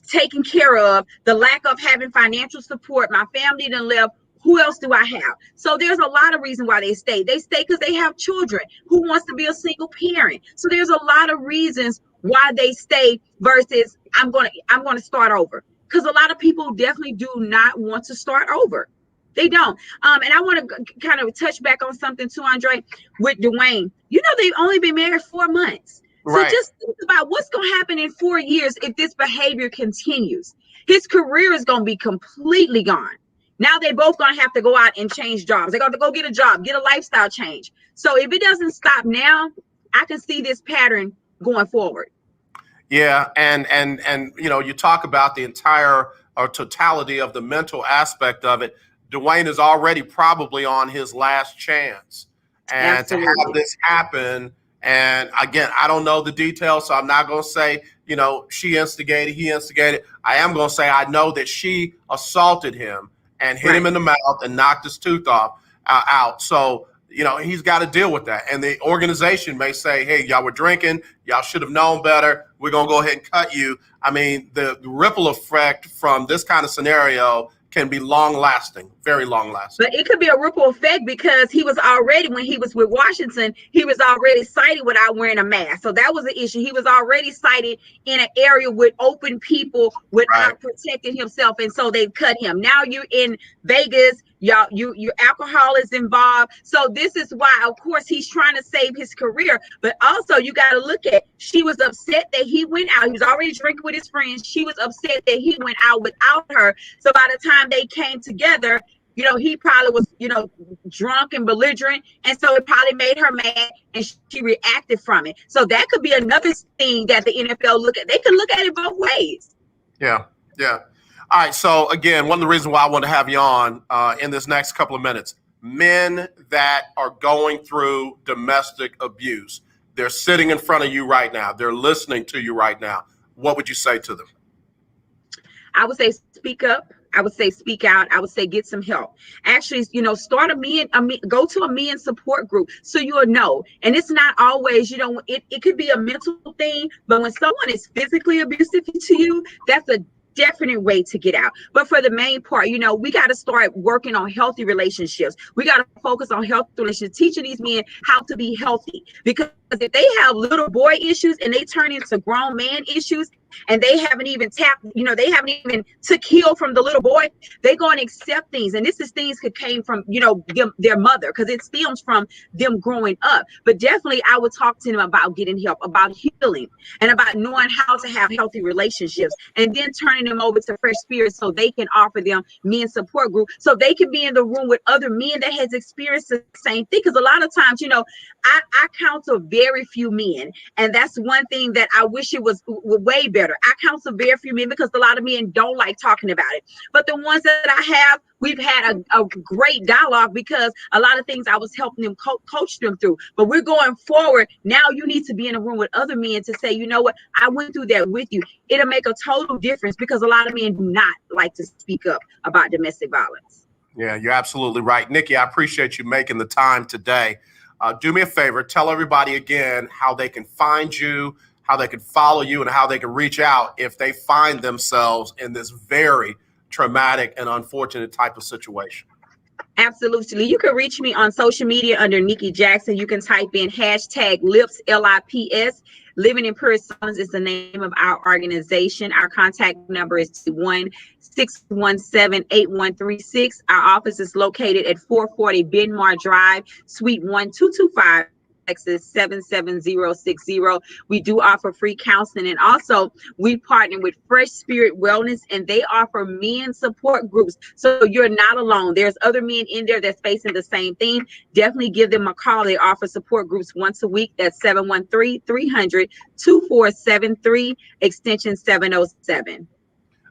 taken care of? The lack of having financial support. My family done left. Who else do I have? So there's a lot of reasons why they stay. They stay because they have children. Who wants to be a single parent? So there's a lot of reasons why they stay versus I'm going to start over. Because a lot of people definitely do not want to start over. They don't. And I want to kind of touch back on something too, Andre, with Dwayne. You know, they've only been married 4 months. So just think about what's going to happen in 4 years if this behavior continues. His career is going to be completely gone. Now they both going to have to go out and change jobs. They're going to go get a job, get a lifestyle change. So if it doesn't stop now, I can see this pattern going forward. Yeah, and you know, you talk about the entire or totality of the mental aspect of it. Dwayne is already probably on his last chance, and Absolutely. to have this happen. And again, I don't know the details, so I'm not going to say, you know, she instigated, he instigated. I am going to say I know that she assaulted him and hit him in the mouth and knocked his tooth off out. So, you know, he's got to deal with that. And the organization may say, hey, y'all were drinking. Y'all should have known better. We're going to go ahead and cut you. I mean, the ripple effect from this kind of scenario can be long lasting, very long lasting. But it could be a ripple effect because he was already, when he was with Washington, he was already cited without wearing a mask. So that was the issue. He was already cited in an area with open people without protecting himself. And so they cut him. Now you're in Vegas. Y'all, your alcohol is involved. So this is why, of course, he's trying to save his career. But also, you got to look at, she was upset that he went out. He was already drinking with his friends. She was upset that he went out without her. So by the time they came together, you know, he probably was, you know, drunk and belligerent. And so it probably made her mad and she reacted from it. So that could be another thing that the NFL look at. They can look at it both ways. Yeah, yeah. All right, so again, one of the reasons why I want to have you on in this next couple of minutes, men that are going through domestic abuse, they're sitting in front of you right now. They're listening to you right now. What would you say to them? I would say speak up. I would say speak out. I would say get some help. Actually, you know, start go to a men support group so you'll know. And it's not always, you know, it could be a mental thing, but when someone is physically abusive to you, that's a definite way to get out. But for the main part, you know, we got to start working on healthy relationships. We got to focus on healthy relationships, teaching these men how to be healthy. Because if they have little boy issues and they turn into grown man issues, and they haven't even tapped, you know, they haven't even took heal from the little boy, they go and accept things. And this is things that came from, you know, their mother, because it stems from them growing up. But definitely I would talk to them about getting help, about healing, and about knowing how to have healthy relationships, and then turning them over to Fresh Spirits so they can offer them men support group, so they can be in the room with other men that has experienced the same thing. Because a lot of times, you know, I counsel very few men, and that's one thing that I wish it was way better. I counsel very few men because a lot of men don't like talking about it. But the ones that I have, we've had a great dialogue because a lot of things I was helping them coach them through. But we're going forward. Now you need to be in a room with other men to say, you know what, I went through that with you. It'll make a total difference because a lot of men do not like to speak up about domestic violence. Yeah, you're absolutely right. Nikki, I appreciate you making the time today. Do me a favor, tell everybody again how they can find you, how they can follow you, and how they can reach out if they find themselves in this very traumatic and unfortunate type of situation. Absolutely. You can reach me on social media under Nikki Jackson. You can type in hashtag LIPS, LIPS. Living in Pure Silence is the name of our organization. Our contact number is 1-617-8136. Our office is located at 440 Benmar Drive, Suite 1225. Texas 77060. We do offer free counseling, and also we partner with Fresh Spirit Wellness, and they offer men support groups, so you're not alone. There's other men in there that's facing the same thing. Definitely give them a call. They offer support groups once a week. That's 713-300-2473, extension 707.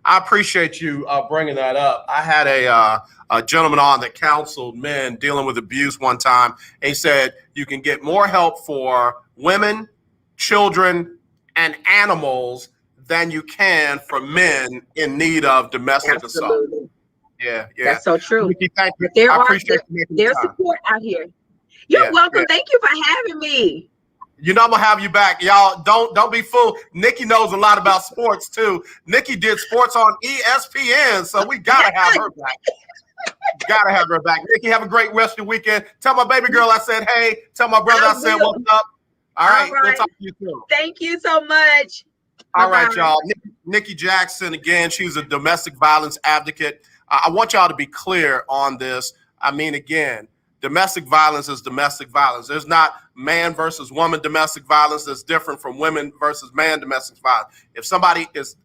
I appreciate you bringing that up. I had a gentleman on that counseled men dealing with abuse one time. And he said you can get more help for women, children, and animals than you can for men in need of domestic assault. Yeah, yeah. That's so true. Nikki, thank you. I appreciate you making there's the time. support out here. You're welcome. Yeah. Thank you for having me. You know I'm gonna have you back, y'all. Don't be fooled. Nikki knows a lot about sports too. Nikki did sports on ESPN, so we gotta have her back. Gotta have her back. Nikki, have a great rest of the weekend. Tell my baby girl I said hey. Tell my brother I said what's up. All right. We'll talk to you soon. Thank you so much. All right, y'all. Nikki Jackson, again, she's a domestic violence advocate. I want y'all to be clear on this. I mean, again, domestic violence is domestic violence. There's not man versus woman domestic violence that's different from women versus man domestic violence. If somebody is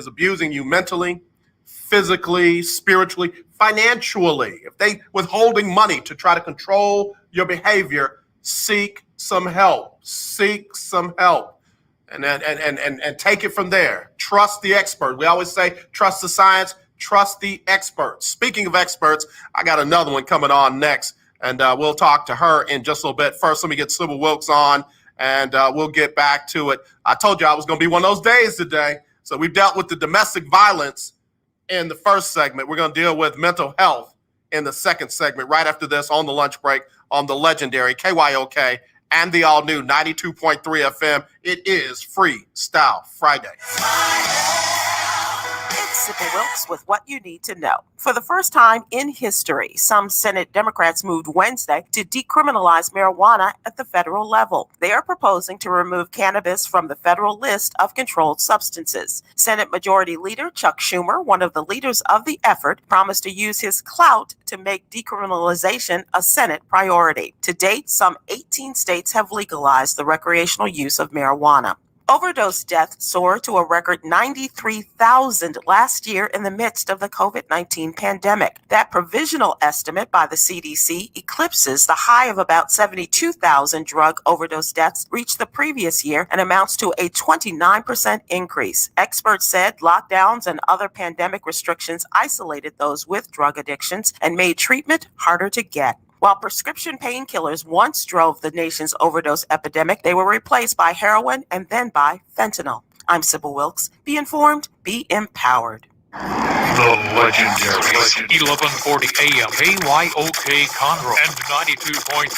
abusing you mentally, physically, spiritually, financially, if they withholding money to try to control your behavior, seek some help. Seek some help. And take it from there. Trust the expert. We always say, trust the science, trust the experts. Speaking of experts, I got another one coming on next, and we'll talk to her in just a little bit. First, let me get Sybil Wilkes on, and we'll get back to it. I told you I was going to be one of those days today. So we dealt with the domestic violence in the first segment. We're going to deal with mental health in the second segment, right after this on the lunch break on the legendary KYOK and the all-new 92.3 FM. It is Freestyle Friday. It's Sybil Wilkes with what you need to know. For the first time in history, some Senate Democrats moved Wednesday to decriminalize marijuana at the federal level. They are proposing to remove cannabis from the federal list of controlled substances. Senate Majority Leader Chuck Schumer, one of the leaders of the effort, promised to use his clout to make decriminalization a Senate priority. To date, some 18 states have legalized the recreational use of marijuana. Overdose deaths soared to a record 93,000 last year in the midst of the COVID-19 pandemic. That provisional estimate by the CDC eclipses the high of about 72,000 drug overdose deaths reached the previous year and amounts to a 29% increase. Experts said lockdowns and other pandemic restrictions isolated those with drug addictions and made treatment harder to get. While prescription painkillers once drove the nation's overdose epidemic, they were replaced by heroin and then by fentanyl. I'm Sybil Wilkes. Be informed, be empowered. The legendary 1140 AM KYOK Conroe and 92.3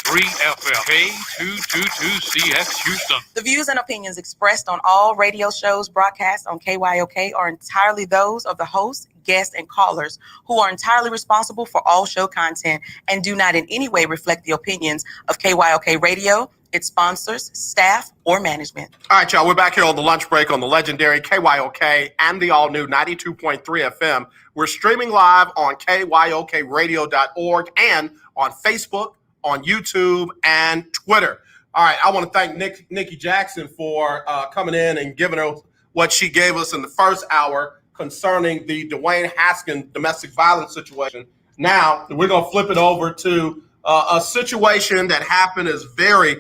FM K222CX Houston. The views and opinions expressed on all radio shows broadcast on KYOK are entirely those of the host, guests, and callers who are entirely responsible for all show content and do not in any way reflect the opinions of KYOK Radio, its sponsors, staff, or management. All right, y'all, we're back here on the lunch break on the legendary KYOK and the all-new 92.3 FM. We're streaming live on KYOKradio.org and on Facebook, on YouTube, and Twitter. All right, I want to thank Nikki Jackson for coming in and giving us what she gave us in the first hour concerning the Dwayne Haskins domestic violence situation. Now, we're going to flip it over to a situation that happened is very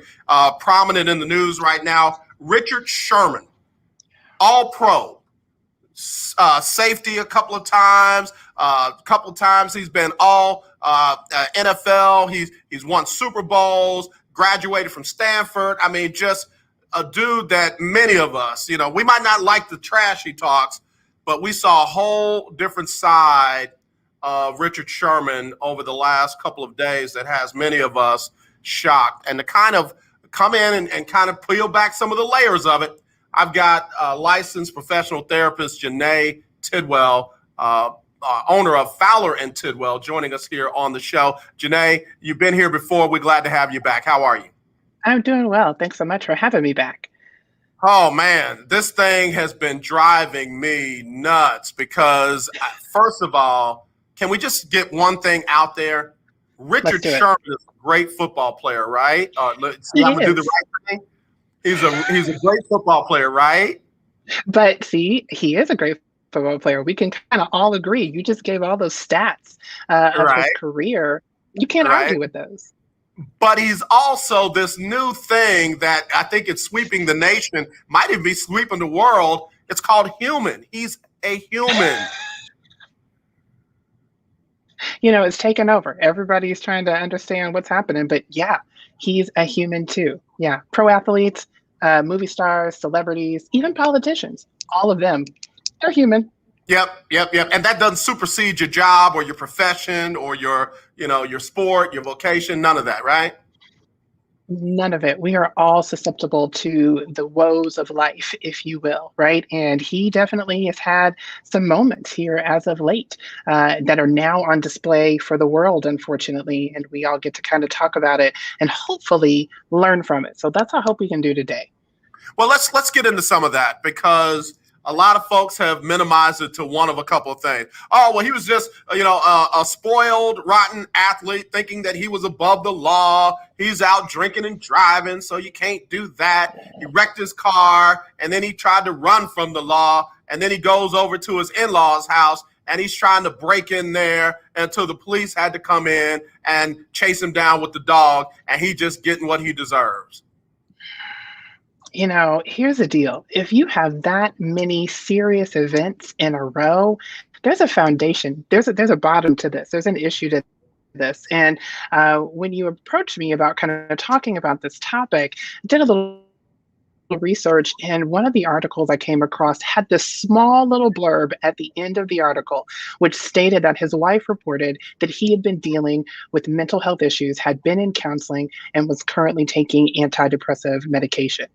prominent in the news right now. Richard Sherman, all-pro, safety a couple of times. He's been all NFL. He's won Super Bowls, graduated from Stanford. I mean, just a dude that many of us, we might not like the trash he talks, but we saw a whole different side of Richard Sherman over the last couple of days that has many of us shocked. And to kind of come in and kind of peel back some of the layers of it, I've got licensed professional therapist Jenai Tidwell, owner of Fowler & Tidwell, joining us here on the show. Jenai, you've been here before. We're glad to have you back. How are you? I'm doing well. Thanks so much for having me back. Oh, man, this thing has been driving me nuts because, first of all, can we just get one thing out there? Richard Sherman is a great football player, right? I'm going to do the right thing. He's a great football player, right? But see, he is a great football player. We can kind of all agree. You just gave all those stats of his career. You can't argue with those. But he's also this new thing that I think it's sweeping the nation, might even be sweeping the world. It's called human. He's a human. It's taken over. Everybody's trying to understand what's happening. But yeah, he's a human too. Yeah. Pro athletes, movie stars, celebrities, even politicians, all of them, they're human. Yep. And that doesn't supersede your job or your profession or your sport, your vocation, none of that, right? None of it. We are all susceptible to the woes of life, if you will, right? And he definitely has had some moments here as of late that are now on display for the world, unfortunately, and we all get to kind of talk about it and hopefully learn from it. So that's what I hope we can do today. Well, let's get into some of that because a lot of folks have minimized it to one of a couple of things. Oh, well, he was just, a spoiled, rotten athlete thinking that he was above the law. He's out drinking and driving, so you can't do that. He wrecked his car, and then he tried to run from the law, and then he goes over to his in-laws' house, and he's trying to break in there until the police had to come in and chase him down with the dog, and he just getting what he deserves. Here's the deal. If you have that many serious events in a row, there's a foundation. There's a bottom to this. There's an issue to this. And when you approached me about kind of talking about this topic, I did a little research, and one of the articles I came across had this small little blurb at the end of the article, which stated that his wife reported that he had been dealing with mental health issues, had been in counseling, and was currently taking antidepressive medication.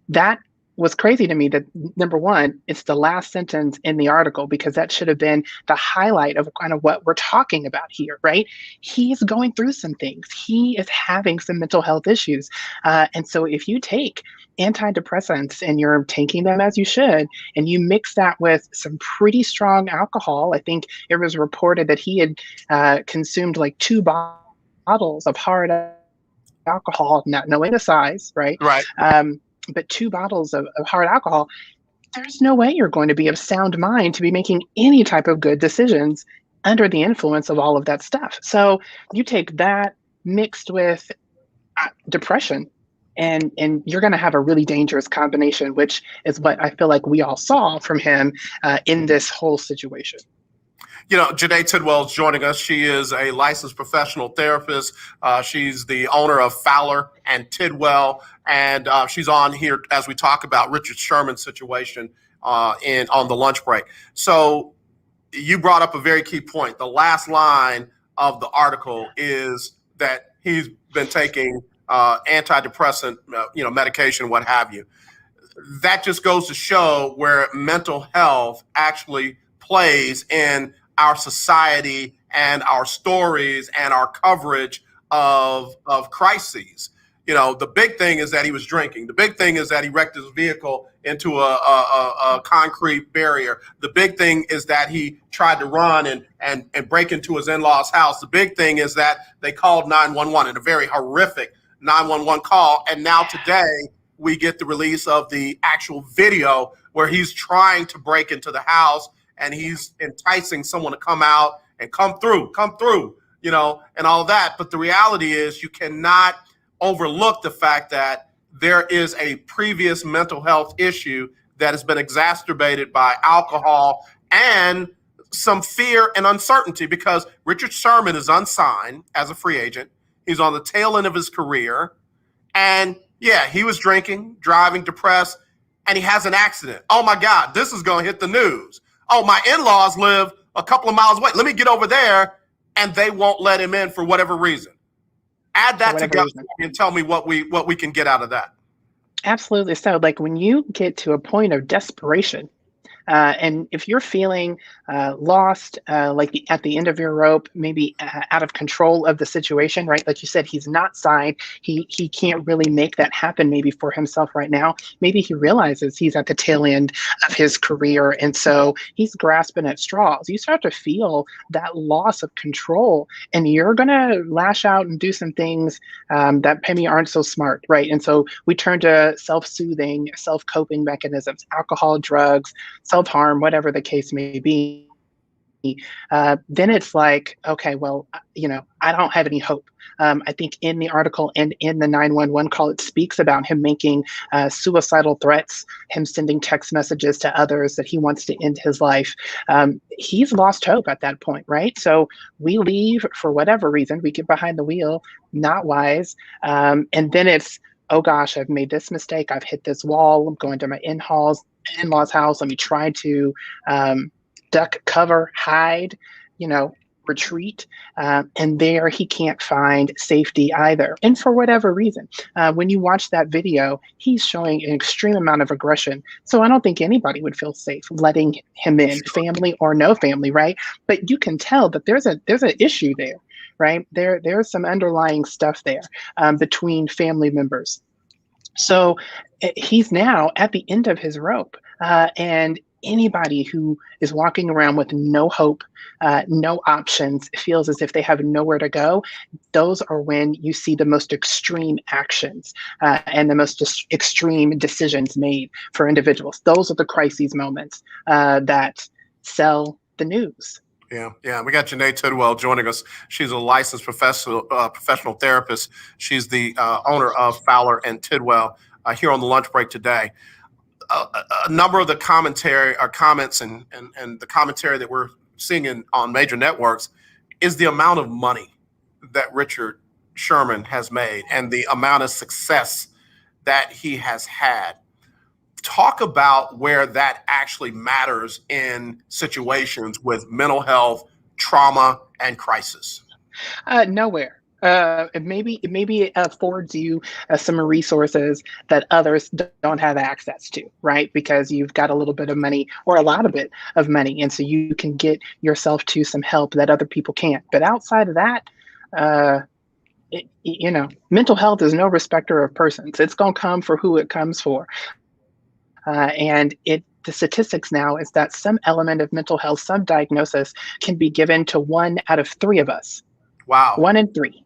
That was crazy to me that, number one, it's the last sentence in the article, because that should have been the highlight of kind of what we're talking about here, right? He's going through some things. He is having some mental health issues. And so if you take antidepressants and you're taking them as you should, and you mix that with some pretty strong alcohol, I think it was reported that he had consumed like 2 bottles of hard alcohol, not knowing the size, right? Right. But 2 bottles of hard alcohol, there's no way you're going to be of sound mind to be making any type of good decisions under the influence of all of that stuff. So you take that mixed with depression, and you're going to have a really dangerous combination, which is what I feel like we all saw from him in this whole situation. Jenai Tidwell is joining us. She is a licensed professional therapist. She's the owner of Fowler and Tidwell, and she's on here as we talk about Richard Sherman's situation on the lunch break. So you brought up a very key point. The last line of the article is that he's been taking antidepressant, medication, what have you. That just goes to show where mental health actually plays in our society and our stories and our coverage of crises. The big thing is that he was drinking. The big thing is that he wrecked his vehicle into a concrete barrier. The big thing is that he tried to run and break into his in-laws' house. The big thing is that they called 911 in a very horrific 911 call. And now today we get the release of the actual video where he's trying to break into the house, and he's enticing someone to come out and come through, and all that. But the reality is you cannot overlook the fact that there is a previous mental health issue that has been exacerbated by alcohol and some fear and uncertainty, because Richard Sherman is unsigned as a free agent. He's on the tail end of his career. And yeah, he was drinking, driving, depressed, and he has an accident. Oh my God, this is going to hit the news. Oh, my in-laws live a couple of miles away. Let me get over there, and they won't let him in for whatever reason. Add that together and tell me what we can get out of that. Absolutely. So, like, when you get to a point of desperation, and if you're feeling lost, at the end of your rope, maybe out of control of the situation, right? Like you said, he's not signed. He can't really make that happen maybe for himself right now. Maybe he realizes he's at the tail end of his career, and so he's grasping at straws. You start to feel that loss of control, and you're going to lash out and do some things that maybe aren't so smart, right? And so we turn to self-soothing, self-coping mechanisms, alcohol, drugs, self-harm, whatever the case may be. Then it's like, okay, well, I don't have any hope. I think in the article and in the 911 call, it speaks about him making suicidal threats, him sending text messages to others that he wants to end his life. He's lost hope at that point, right? So we leave for whatever reason, we get behind the wheel, not wise. And then it's, oh gosh, I've made this mistake. I've hit this wall. I'm going to my in-laws' house. Let me try to duck, cover, hide, retreat. And there he can't find safety either. And for whatever reason, when you watch that video, he's showing an extreme amount of aggression. So I don't think anybody would feel safe letting him in, family or no family, right? But you can tell that there's an issue there, right? There's some underlying stuff there between family members. So he's now at the end of his rope, and anybody who is walking around with no hope, no options, feels as if they have nowhere to go, those are when you see the most extreme actions and the most extreme decisions made for individuals. Those are the crises moments that sell the news. Yeah. We got Jenai Tidwell joining us. She's a licensed professional therapist. She's the owner of Fowler and Tidwell here on the lunch break today. A number of the commentary or comments and the commentary that we're seeing on major networks is the amount of money that Richard Sherman has made and the amount of success that he has had. Talk about where that actually matters in situations with mental health, trauma, and crisis. Nowhere. It maybe affords you some resources that others don't have access to, right? Because you've got a little bit of money or a lot of it of money, and so you can get yourself to some help that other people can't. But outside of that, mental health is no respecter of persons. It's gonna come for who it comes for. The statistics now is that some element of mental health, some diagnosis can be given to 1 out of 3 of us. Wow. 1 in 3.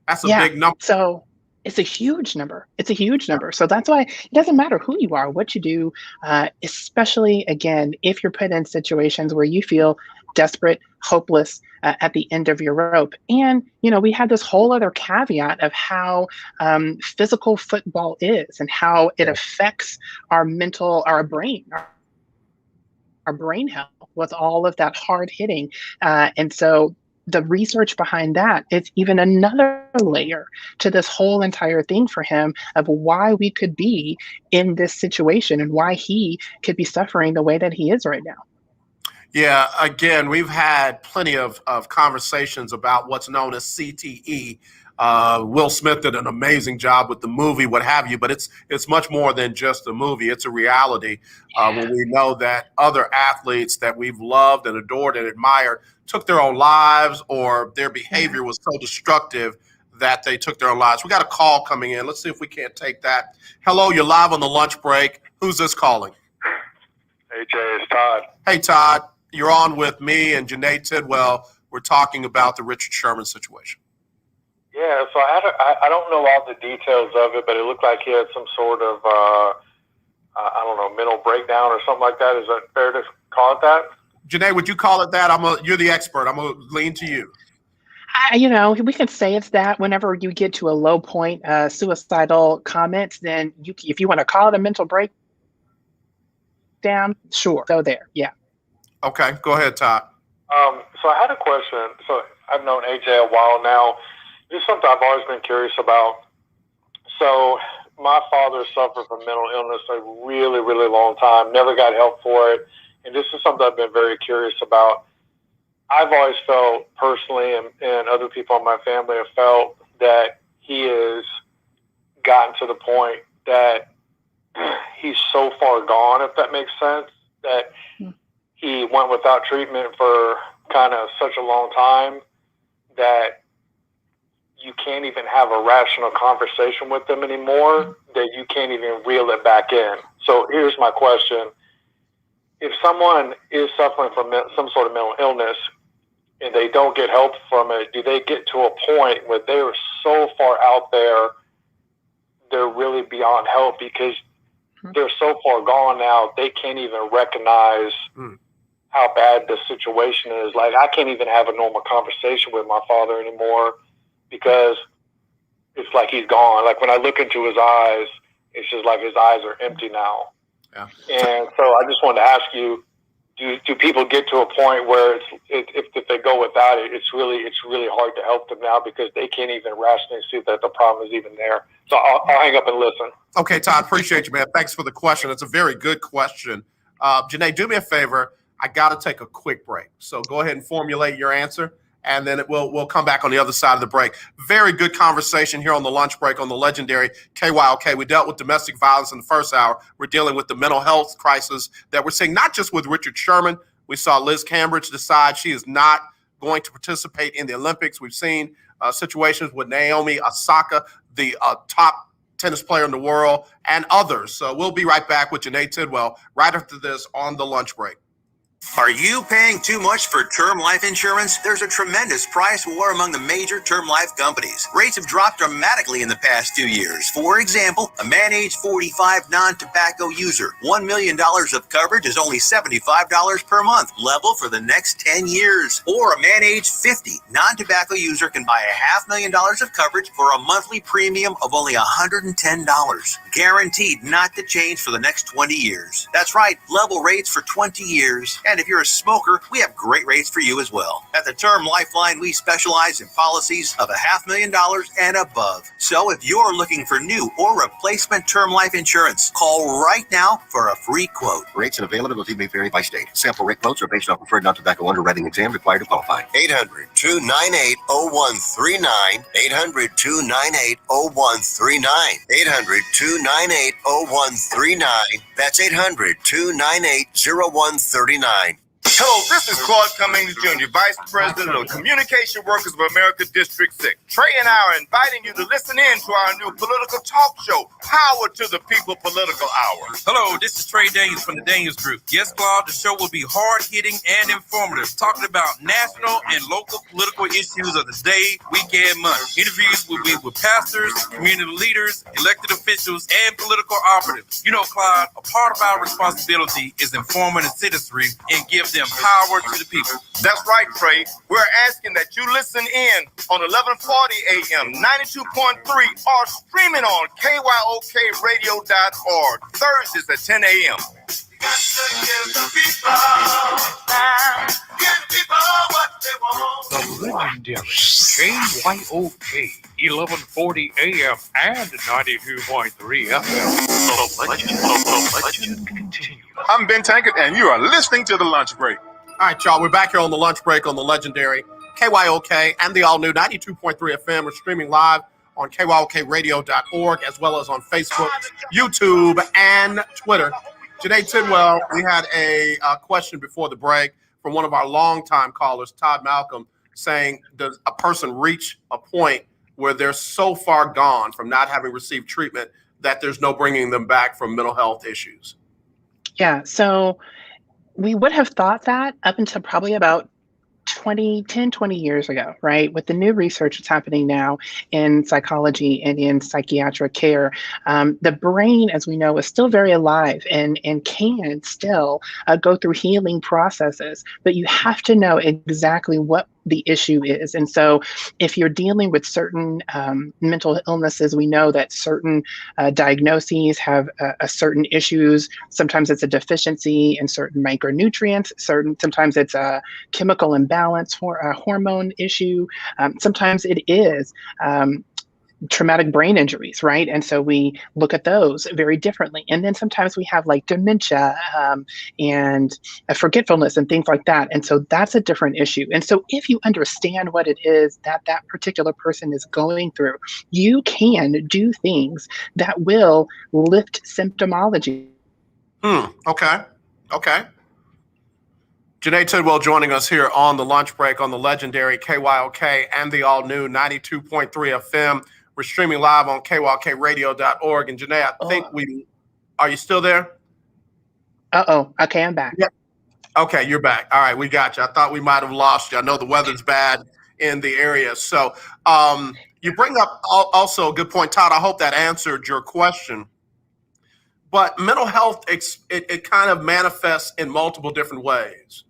That's a big number. So it's a huge number. So that's why it doesn't matter who you are, what you do, especially, again, if you're put in situations where you feel desperate, hopeless, at the end of your rope. And, we had this whole other caveat of how physical football is and how it affects our brain health with all of that hard hitting. And so the research behind that is even another layer to this whole entire thing for him of why we could be in this situation and why he could be suffering the way that he is right now. Yeah, again, we've had plenty of conversations about what's known as CTE. Will Smith did an amazing job with the movie, what have you, but it's much more than just a movie. It's a reality when we know that other athletes that we've loved and adored and admired took their own lives or their behavior was so destructive that they took their own lives. We got a call coming in. Let's see if we can't take that. Hello, you're live on the lunch break. Who's this calling? Hey, Jay, it's Todd. Hey, Todd. You're on with me and Jenai Tidwell. We're talking about the Richard Sherman situation. Yeah, so I don't know all the details of it, but it looked like he had some sort of, mental breakdown or something like that. Is that fair to call it that? Jenai, would you call it that? You're the expert. I'm going to lean to you. We can say it's that whenever you get to a low point, suicidal comments, then if you want to call it a mental breakdown, sure. So there, yeah. Okay, go ahead, Todd. So I had a question. So I've known AJ a while now. This is something I've always been curious about. So my father suffered from mental illness a really, really long time, never got help for it. And this is something I've been very curious about. I've always felt personally, and other people in my family have felt, that he has gotten to the point that he's so far gone, if that makes sense, that he went without treatment for kind of such a long time that you can't even have a rational conversation with them anymore, that you can't even reel it back in. So here's my question. If someone is suffering from some sort of mental illness and they don't get help from it, do they get to a point where they're so far out there, they're really beyond help because they're so far gone now, they can't even recognize how bad the situation is? Like, I can't even have a normal conversation with my father anymore because it's like he's gone. Like, when I look into his eyes, it's just like his eyes are empty now. Yeah. And so I just wanted to ask you, do people get to a point where if they go without it, it's really hard to help them now because they can't even rationally see that the problem is even there? So I'll hang up and listen. Okay, Todd, appreciate you, man. Thanks for the question. It's a very good question. Jenai, do me a favor. I got to take a quick break. So go ahead and formulate your answer, and then we'll come back on the other side of the break. Very good conversation here on the lunch break on the legendary KYOK. We dealt with domestic violence in the first hour. We're dealing with the mental health crisis that we're seeing, not just with Richard Sherman. We saw Liz Cambridge decide she is not going to participate in the Olympics. We've seen situations with Naomi Osaka, the top tennis player in the world, and others. So we'll be right back with Jenai Tidwell right after this on the lunch break. Are you paying too much for term life insurance? There's a tremendous price war among the major term life companies. Rates have dropped dramatically in the past 2 years. For example, a man age 45 non-tobacco user, $1 million of coverage is only $75 per month, level for the next 10 years. Or a man age 50 non-tobacco user can buy $500,000 of coverage for a monthly premium of only $110. Guaranteed not to change for the next 20 years. That's right, level rates for 20 years. And if you're a smoker, we have great rates for you as well. At the Term Lifeline, we specialize in policies of $500,000 and above. So if you're looking for new or replacement term life insurance, call right now for a free quote. Rates and availability may vary by state. Sample rate quotes are based on preferred non-tobacco underwriting exam required to qualify. 800-298-0139. 800-298-0139. 800-298-0139. That's 800-298-0139. Hello, this is Claude Cummings Jr., Vice President of Communication Workers of America District 6. Trey and I are inviting you to listen in to our new political talk show, Power to the People Political Hour. Hello, this is Trey Daniels from the Daniels Group. Yes, Claude, the show will be hard-hitting and informative, talking about national and local political issues of the day, week, and month. Interviews will be with pastors, community leaders, elected officials, and political operatives. You know, Claude, a part of our responsibility is informing the citizenry and give them power to the people. That's right, Trey. We're asking that you listen in on 1140 AM, 92.3, or streaming on KYOKradio.org, Thursdays at 10 a.m. The legendary KYOK 1140 AM and 92.3 FM. The legend continues. I'm Ben Tankard, and you are listening to The Lunch Break. All right, y'all, we're back here on the lunch break on the legendary KYOK and the all-new 92.3 FM. We're streaming live on KYOKradio.org as well as on Facebook, YouTube, and Twitter. Jenai Tidwell, we had a question before the break from one of our longtime callers, Todd Malcolm, saying, does a person reach a point where they're so far gone from not having received treatment that there's no bringing them back from mental health issues? Yeah, so we would have thought that up until probably about 20 years ago, right? With the new research that's happening now in psychology and in psychiatric care, the brain, as we know, is still very alive and can still go through healing processes, but you have to know exactly what the issue is. And so if you're dealing with certain mental illnesses, we know that certain diagnoses have a certain issues. Sometimes it's a deficiency in certain micronutrients, sometimes it's a chemical imbalance or a hormone issue. Sometimes it is traumatic brain injuries, right? And so we look at those very differently. And then sometimes we have like dementia and forgetfulness and things like that. And so that's a different issue. And so if you understand what it is that that particular person is going through, you can do things that will lift symptomology. Okay. Jenai Tidwell joining us here on the lunch break on the legendary KYOK and the all-new 92.3 FM. We're streaming live on KYOKradio.org. And Jenai, I think are you still there? Okay, I'm back. Yep. Okay, you're back. All right, we got you. I thought we might have lost you. I know the weather's bad in the area. So you bring up also a good point, Todd. I hope that answered your question. But mental health, it kind of manifests in multiple different ways.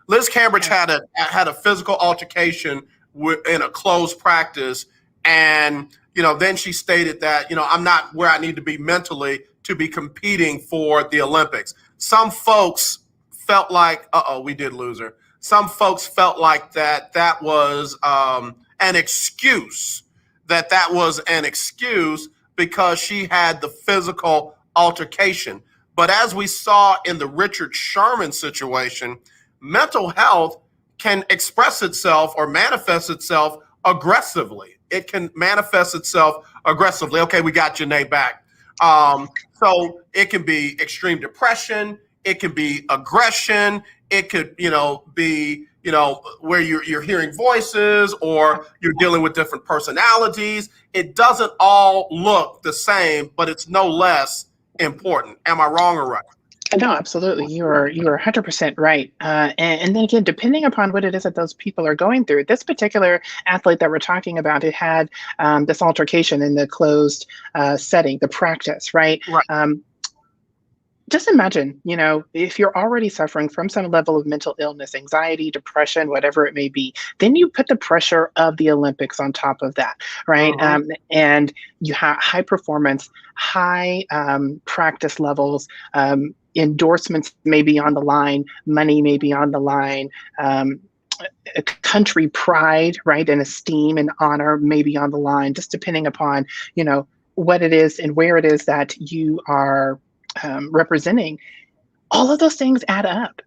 Liz Cambridge had a physical altercation in a closed practice, and then she stated that I'm not where I need to be mentally to be competing for the Olympics. Some folks felt like, we did lose her. Some folks felt like that was an excuse. That was an excuse because she had the physical altercation. But as we saw in the Richard Sherman situation, mental health can express itself or manifest itself aggressively. It can manifest itself aggressively. Okay, we got Jenai back. So it can be extreme depression. It can be aggression. It could, be where you're hearing voices or you're dealing with different personalities. It doesn't all look the same, but it's no less important. Am I wrong or right? No, absolutely. You are 100% right. And then again, depending upon what it is that those people are going through, this particular athlete that we're talking about, it had this altercation in the closed setting, the practice, right? Just imagine, if you're already suffering from some level of mental illness, anxiety, depression, whatever it may be, then you put the pressure of the Olympics on top of that, right? And you have high performance, high practice levels, endorsements may be on the line, money may be on the line, country pride, right, and esteem and honor may be on the line, just depending upon, what it is and where it is that you are representing. All of those things add up.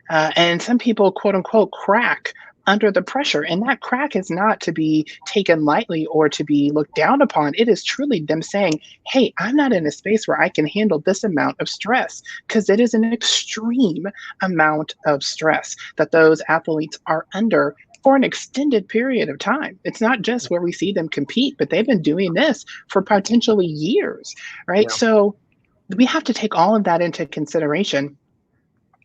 And some people, quote unquote, crack under the pressure. And that crack is not to be taken lightly or to be looked down upon. It is truly them saying, hey, I'm not in a space where I can handle this amount of stress, because it is an extreme amount of stress that those athletes are under for an extended period of time. It's not just where we see them compete, but they've been doing this for potentially years, right? Yeah. So we have to take all of that into consideration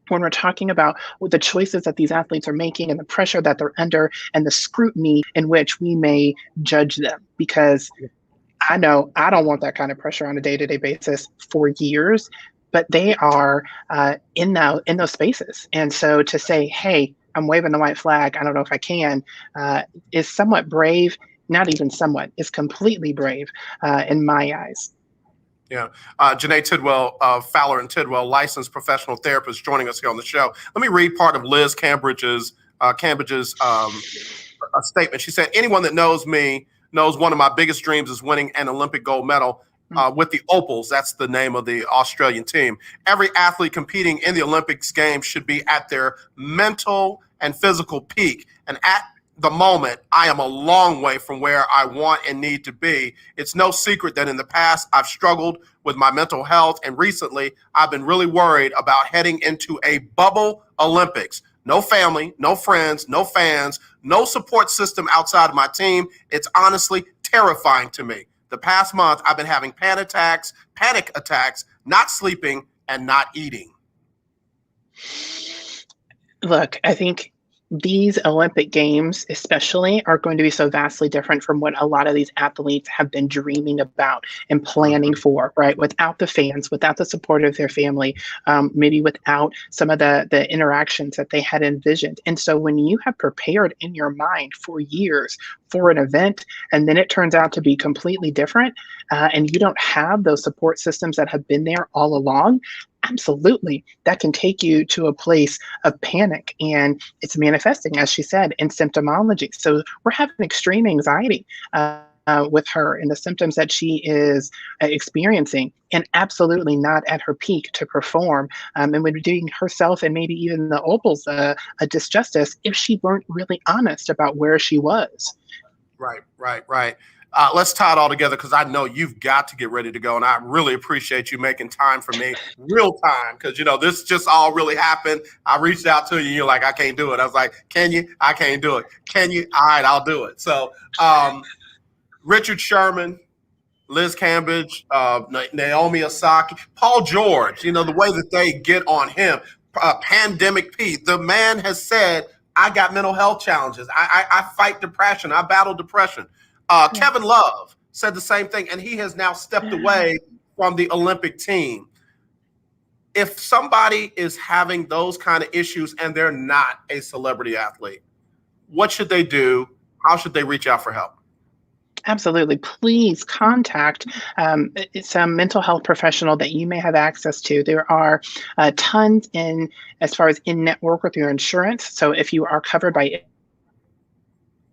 when we're talking about the choices that these athletes are making and the pressure that they're under and the scrutiny in which we may judge them. Because I know I don't want that kind of pressure on a day-to-day basis for years, but they are in those spaces. And so to say, hey, I'm waving the white flag, I don't know if I can, is somewhat brave. Not even somewhat, is completely brave in my eyes. Yeah. Jenai Tidwell, Fowler and Tidwell, licensed professional therapist, joining us here on the show. Let me read part of Liz Cambridge's statement. She said, anyone that knows me knows one of my biggest dreams is winning an Olympic gold medal with the Opals. That's the name of the Australian team. Every athlete competing in the Olympics games should be at their mental and physical peak. And at the moment, I am a long way from where I want and need to be. It's no secret that in the past, I've struggled with my mental health, and recently, I've been really worried about heading into a bubble Olympics. No family, no friends, no fans, no support system outside of my team. It's honestly terrifying to me. The past month, I've been having panic attacks, not sleeping, and not eating. Look, I think these Olympic Games especially are going to be so vastly different from what a lot of these athletes have been dreaming about and planning for, right? Without the fans, without the support of their family, maybe without some of the interactions that they had envisioned. And so when you have prepared in your mind for years for an event, and then it turns out to be completely different, and you don't have those support systems that have been there all along, absolutely, that can take you to a place of panic, and it's manifesting, as she said, in symptomology. So we're having extreme anxiety with her and the symptoms that she is experiencing, and absolutely not at her peak to perform, and would be doing herself and maybe even the Opals a disjustice if she weren't really honest about where she was. Right. Let's tie it all together, because I know you've got to get ready to go, and I really appreciate you making time for me, real time, because, this just all really happened. I reached out to you, and you're like, I can't do it. I was like, can you? I can't do it. Can you? All right, I'll do it. So Richard Sherman, Liz Cambridge, Naomi Osaka, Paul George, the way that they get on him, Pandemic Pete, the man has said, I got mental health challenges. I fight depression. I battle depression. Kevin Love said the same thing, and he has now stepped away from the Olympic team. If somebody is having those kind of issues and they're not a celebrity athlete, what should they do? How should they reach out for help? Absolutely. Please contact some mental health professional that you may have access to. There are tons as far as in network with your insurance. So if you are covered by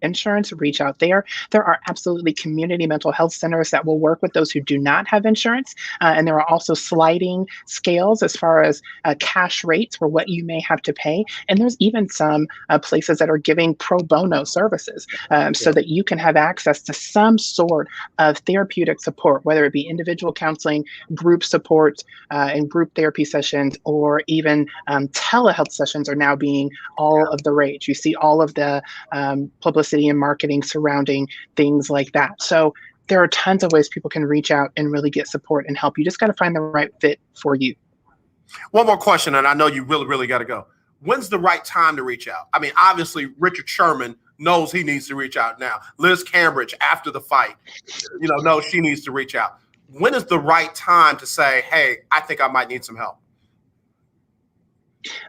insurance, reach out there. There are absolutely community mental health centers that will work with those who do not have insurance. And there are also sliding scales as far as cash rates for what you may have to pay. And there's even some places that are giving pro bono services so that you can have access to some sort of therapeutic support, whether it be individual counseling, group support, and group therapy sessions, or even telehealth sessions are now being all of the rage. You see all of the publicity and marketing surrounding things like that. So there are tons of ways people can reach out and really get support and help. You just got to find the right fit for you. One more question, and I know you really, really got to go. When's the right time to reach out? I mean, obviously, Richard Sherman knows he needs to reach out now. Liz Cambridge, after the fight, knows she needs to reach out. When is the right time to say, hey, I think I might need some help?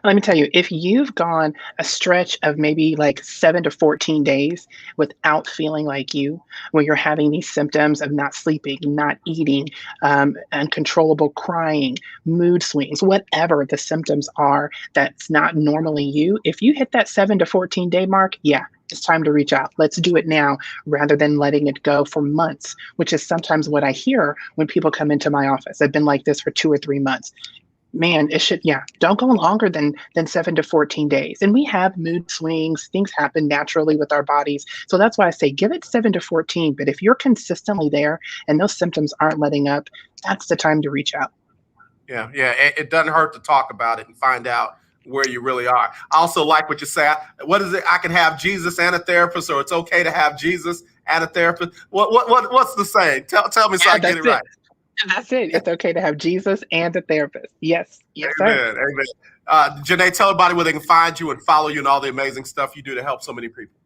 Let me tell you, if you've gone a stretch of maybe like 7 to 14 days without feeling like you, where you're having these symptoms of not sleeping, not eating, uncontrollable crying, mood swings, whatever the symptoms are that's not normally you, if you hit that 7 to 14 day mark, yeah, it's time to reach out. Let's do it now rather than letting it go for months, which is sometimes what I hear when people come into my office. I've been like this for 2 or 3 months. Man, don't go longer than 7 to 14 days. And we have mood swings. Things happen naturally with our bodies. So that's why I say give it 7 to 14. But if you're consistently there and those symptoms aren't letting up, that's the time to reach out. Yeah. It doesn't hurt to talk about it and find out where you really are. I also like what you say. What is it? I can have Jesus and a therapist, or it's okay to have Jesus and a therapist. What's the saying? Tell me so I get it right. That's it. It's okay to have Jesus and a therapist. Yes, Amen. sir. Amen. Jenai, tell everybody where they can find you and follow you and all the amazing stuff you do to help so many people.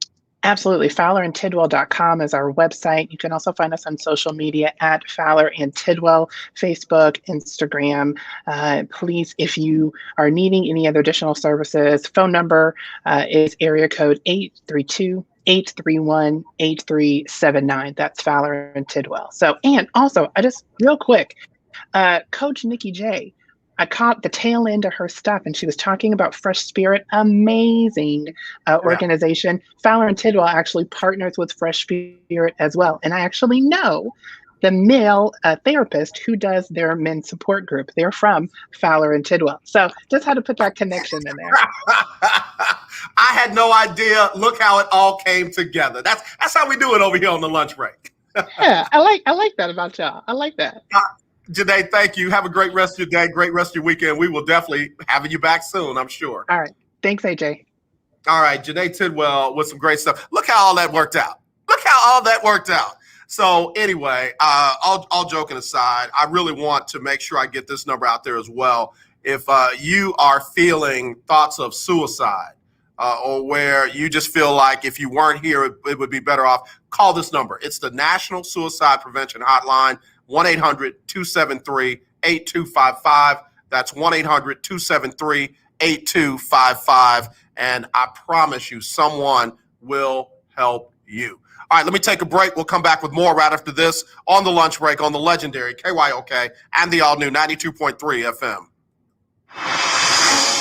Absolutely. FowlerandTidwell.com is our website. You can also find us on social media at Fowler and Tidwell, Facebook, Instagram. Please, if you are needing any other additional services, phone number is area code 832-831-8379. That's Fowler and Tidwell. So, and also, real quick, Coach Nikki J, I caught the tail end of her stuff, and she was talking about Fresh Spirit, amazing organization. Fowler and Tidwell actually partners with Fresh Spirit as well. And I actually know the male therapist who does their men's support group. They're from Fowler and Tidwell. So just had to put that connection in there. I had no idea. Look how it all came together. That's how we do it over here on the lunch break. Yeah, I like that about y'all. I like that. Jenai, thank you. Have a great rest of your day, great rest of your weekend. We will definitely have you back soon, I'm sure. All right. Thanks, AJ. All right, Jenai Tidwell with some great stuff. Look how all that worked out. So anyway, all joking aside, I really want to make sure I get this number out there as well. If you are feeling thoughts of suicide or where you just feel like if you weren't here, it would be better off, call this number. It's the National Suicide Prevention Hotline, 1-800-273-8255. That's 1-800-273-8255. And I promise you, someone will help you. All right, let me take a break. We'll come back with more right after this on the lunch break on the legendary KYOK and the all-new 92.3 FM.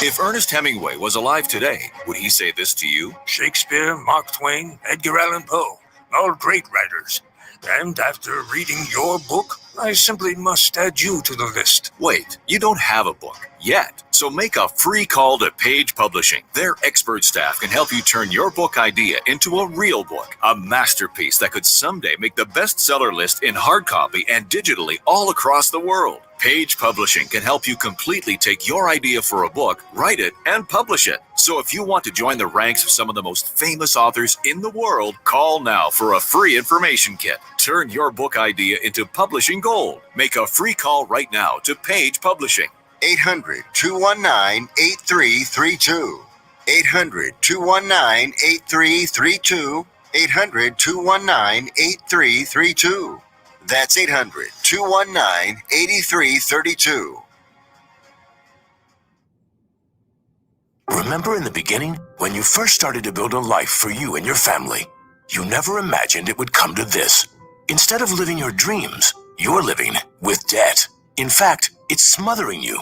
If Ernest Hemingway was alive today, would he say this to you? Shakespeare, Mark Twain, Edgar Allan Poe, all great writers. And after reading your book, I simply must add you to the list. Wait, you don't have a book yet. So make a free call to Page Publishing. Their expert staff can help you turn your book idea into a real book, a masterpiece that could someday make the bestseller list in hard copy and digitally all across the world. Page Publishing can help you completely take your idea for a book, write it, and publish it. So if you want to join the ranks of some of the most famous authors in the world, call now for a free information kit. Turn your book idea into publishing gold. Make a free call right now to Page Publishing. 800-219-8332. 800-219-8332. 800-219-8332. That's 800-219-8332. Remember in the beginning, when you first started to build a life for you and your family, you never imagined it would come to this. Instead of living your dreams, you're living with debt. In fact, it's smothering you.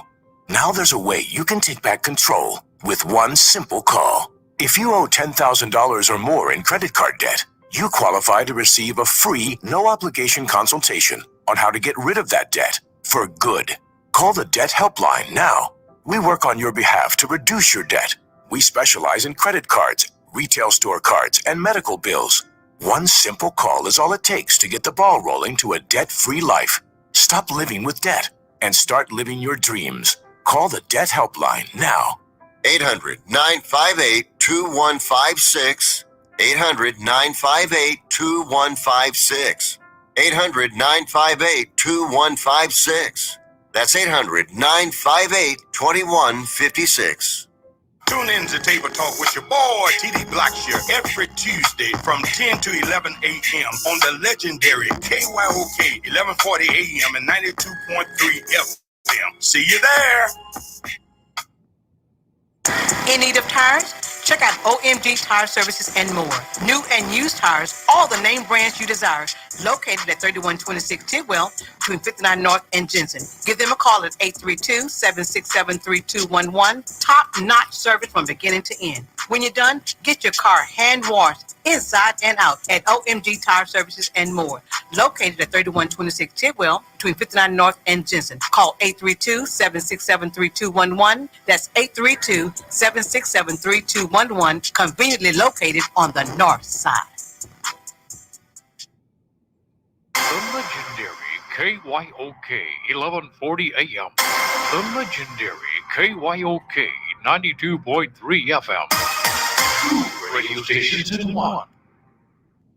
Now there's a way you can take back control with one simple call. If you owe $10,000 or more in credit card debt, you qualify to receive a free, no-obligation consultation on how to get rid of that debt for good. Call the Debt Helpline now. We work on your behalf to reduce your debt. We specialize in credit cards, retail store cards, and medical bills. One simple call is all it takes to get the ball rolling to a debt-free life. Stop living with debt and start living your dreams. Call the Debt Helpline now. 800-958-2156. 800-958-2156. 800-958-2156. That's 800-958-2156. Tune in to Table Talk with your boy, TD Blackshear, every Tuesday from 10 to 11 a.m. on the legendary KYOK 1140 a.m. and 92.3 FM. See you there. In need of tires? Check out OMG Tire Services and more. New and used tires, all the name brands you desire. Located at 3126 Tidwell, between 59 North and Jensen. Give them a call at 832-767-3211. Top-notch service from beginning to end. When you're done, get your car hand-washed inside and out at OMG Tire Services and more. Located at 3126 Tidwell, between 59 North and Jensen. Call 832-767-3211. That's 832-767-3211. Conveniently located on the north side. The legendary KYOK 1140 AM. The legendary KYOK 92.3 FM. Two radio stations in one.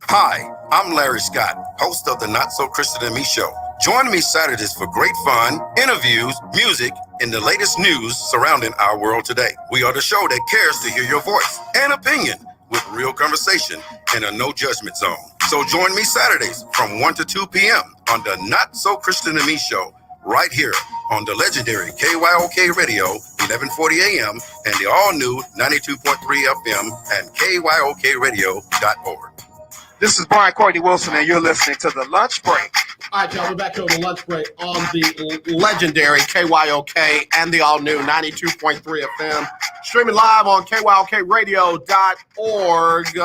Hi, I'm Larry Scott, host of the Not So Christian and Me Show. Join me Saturdays for great fun, interviews, music, and the latest news surrounding our world today. We are the show that cares to hear your voice and opinion with real conversation and a no judgment zone. So join me Saturdays from 1 to 2 p.m. on the Not So Christian and Me Show right here on the legendary KYOK Radio 1140 AM and the all-new 92.3 FM and KYOKradio.org. This is Brian Courtney Wilson, and you're listening to The Lunch Break. All right, y'all, we're back here on the lunch break on the legendary KYOK and the all-new 92.3 FM. Streaming live on KYOKradio.org.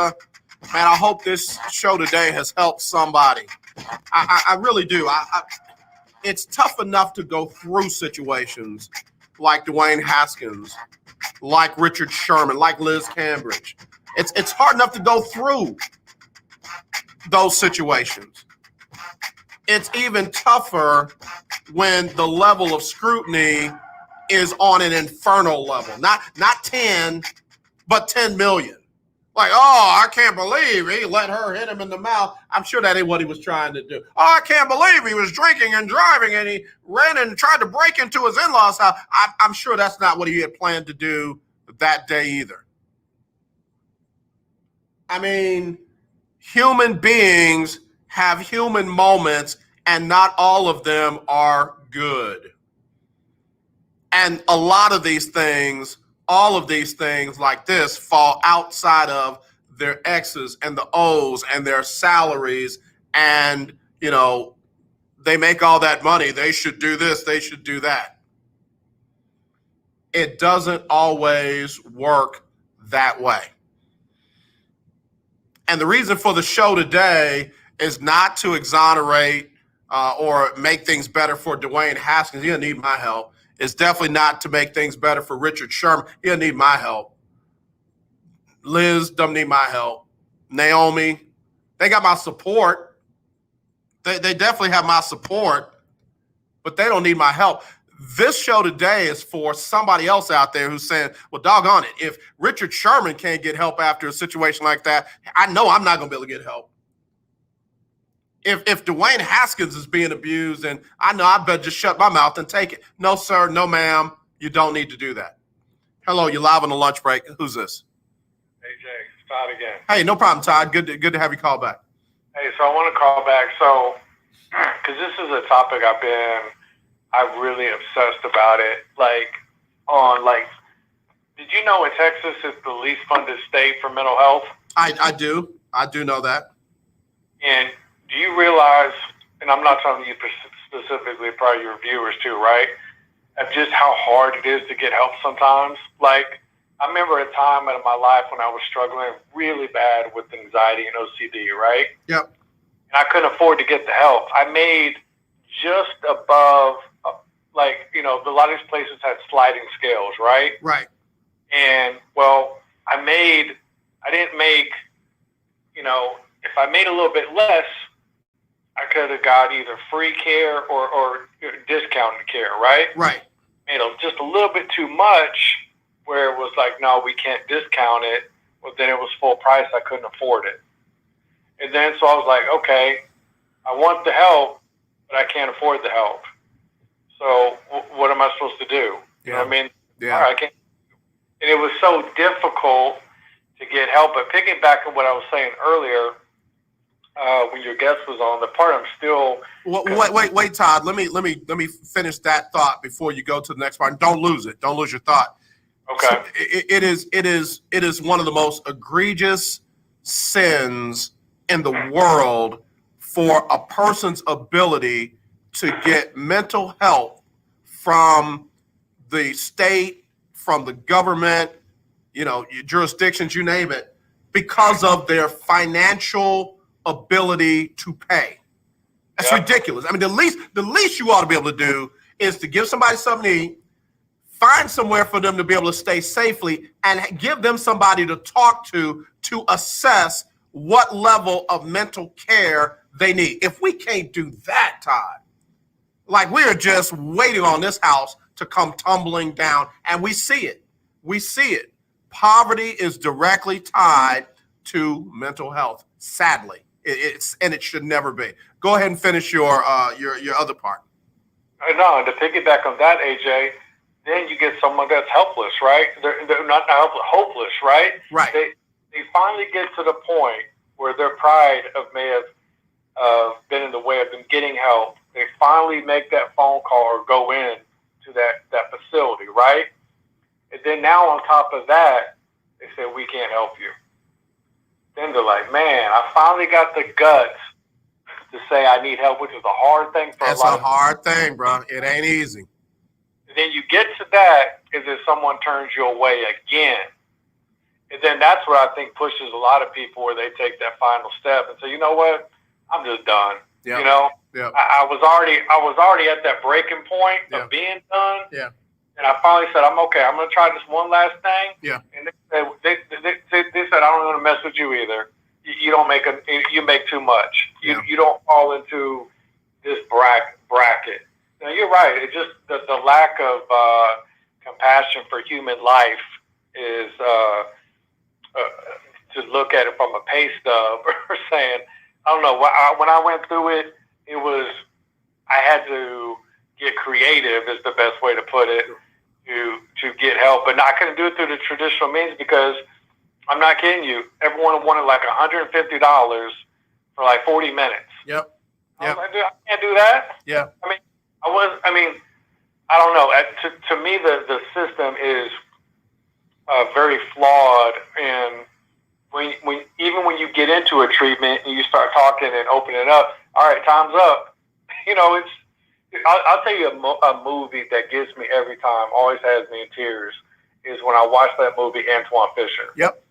Man, I hope this show today has helped somebody. I really do. It's tough enough to go through situations like Dwayne Haskins, like Richard Sherman, like Liz Cambridge. It's hard enough to go through those situations. It's even tougher when the level of scrutiny is on an infernal level. Not 10, but 10 million. Like, oh, I can't believe he let her hit him in the mouth. I'm sure that ain't what he was trying to do. Oh, I can't believe he was drinking and driving and he ran and tried to break into his in-laws' house. I'm sure that's not what he had planned to do that day either. I mean, human beings have human moments, and not all of them are good. And a lot of these things, all of these things like this fall outside of their X's and the O's and their salaries. And, you know, they make all that money. They should do this. They should do that. It doesn't always work that way. And the reason for the show today is not to exonerate or make things better for Dwayne Haskins. He doesn't need my help. It's definitely not to make things better for Richard Sherman. He doesn't need my help. Liz doesn't need my help. Naomi, they got my support. They definitely have my support, but they don't need my help. This show today is for somebody else out there who's saying, well, doggone it, if Richard Sherman can't get help after a situation like that, I know I'm not going to be able to get help. If Dwayne Haskins is being abused, and I know I better just shut my mouth and take it. No, sir, no, ma'am, you don't need to do that. Hello, you're live on the lunch break. Who's this? Hey, Jay, it's Todd again. Hey, no problem, Todd. Good to have you call back. Hey, so I want to call back. So, because this is a topic I've really obsessed about it. Did you know in Texas it's the least funded state for mental health? I do know that. And do you realize, and I'm not talking to you specifically, probably your viewers too, right? Of just how hard it is to get help sometimes. Like, I remember a time in my life when I was struggling really bad with anxiety and OCD, right? Yep. And I couldn't afford to get the help. I made just above, like, you know, a lot of these places had sliding scales, right? Right. And, well, I didn't make, you know, if I made a little bit less, I could have got either free care or discounted care, right? Right. Made just a little bit too much where it was like, no, we can't discount it. Well, then it was full price. I couldn't afford it. And then so I was like, okay, I want the help, but I can't afford the help. So what am I supposed to do? You know what I mean? Yeah. All right, I can't. And it was so difficult to get help. But picking back on what I was saying earlier, when your guest was on, the part I'm still. Wait, Todd. Let me finish that thought before you go to the next part. Don't lose it. Don't lose your thought. Okay. So it is one of the most egregious sins in the world for a person's ability to get mental health from the state, from the government, you know, jurisdictions, you name it, because of their financial ability to pay. That's ridiculous. I mean, the least you ought to be able to do is to give somebody something to eat, find somewhere for them to be able to stay safely, and give them somebody to talk to assess what level of mental care they need. If we can't do that, Todd, like we're just waiting on this house to come tumbling down, and we see it. We see it. Poverty is directly tied to mental health, sadly. It should never be. Go ahead and finish your other part. No, to piggyback on that, AJ, then you get someone that's helpless, right? They're not helpless, hopeless, right? Right. They finally get to the point where their pride may have been in the way of them getting help. They finally make that phone call or go in to that facility, right? And then now on top of that, they say, we can't help you. Then they're like, man, I finally got the guts to say I need help, which is a hard thing for a lot of people. It's a hard thing, bro. It ain't easy. And then you get to that is if someone turns you away again. And then that's what I think pushes a lot of people where they take that final step and say, you know what, I'm just done. Yeah. You know, yeah. I was already at that breaking point of being done. Yeah. And I finally said, I'm okay. I'm going to try this one last thing. Yeah. And they said, I don't want to mess with you either. You don't make you make too much. You don't fall into this bracket. Now you're right. It just the lack of compassion for human life is to look at it from a pay stub or saying, I don't know. When I went through it, it was I had to get creative is the best way to put it to get help, but I couldn't do it through the traditional means because I'm not kidding you. Everyone wanted like $150 for like 40 minutes. Yep. I was like, dude, I can't do that. Yeah. I don't know. To me, the system is very flawed, and even when you get into a treatment and you start talking and opening up, all right, time's up. You know, I'll tell you a movie that gets me every time, always has me in tears, is when I watch that movie, Antoine Fisher. Yep.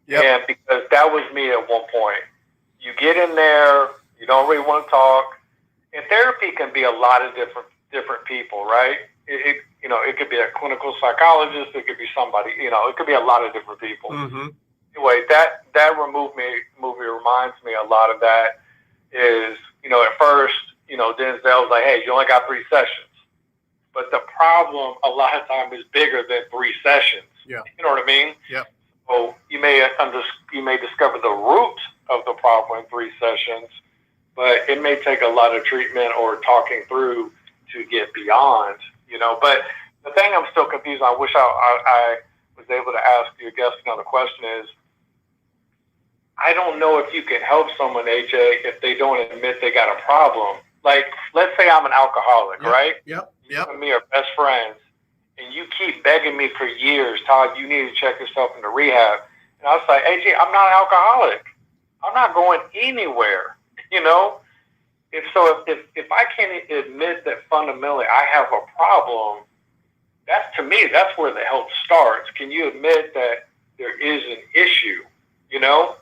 And because that was me at one point. You get in there, you don't really want to talk, and therapy can be a lot of different people, right? It could be a clinical psychologist, it could be somebody, it could be a lot of different people. Mm-hmm. Anyway, that movie reminds me a lot of that. Is at first, Denzel was like, hey, you only got 3 sessions. But the problem a lot of times is bigger than 3 sessions. Yeah. You know what I mean? Yeah. So you may discover the root of the problem in 3 sessions, but it may take a lot of treatment or talking through to get beyond, But the thing I'm still confused on, I wish I was able to ask your guest another question is, I don't know if you can help someone, AJ, if they don't admit they got a problem. Like, let's say I'm an alcoholic, right? Yep. You and me are best friends, and you keep begging me for years, Todd, you need to check yourself into rehab. And I was like, AJ, I'm not an alcoholic. I'm not going anywhere, If I can't admit that fundamentally I have a problem, that's, to me, that's where the help starts. Can you admit that there is an issue, you know?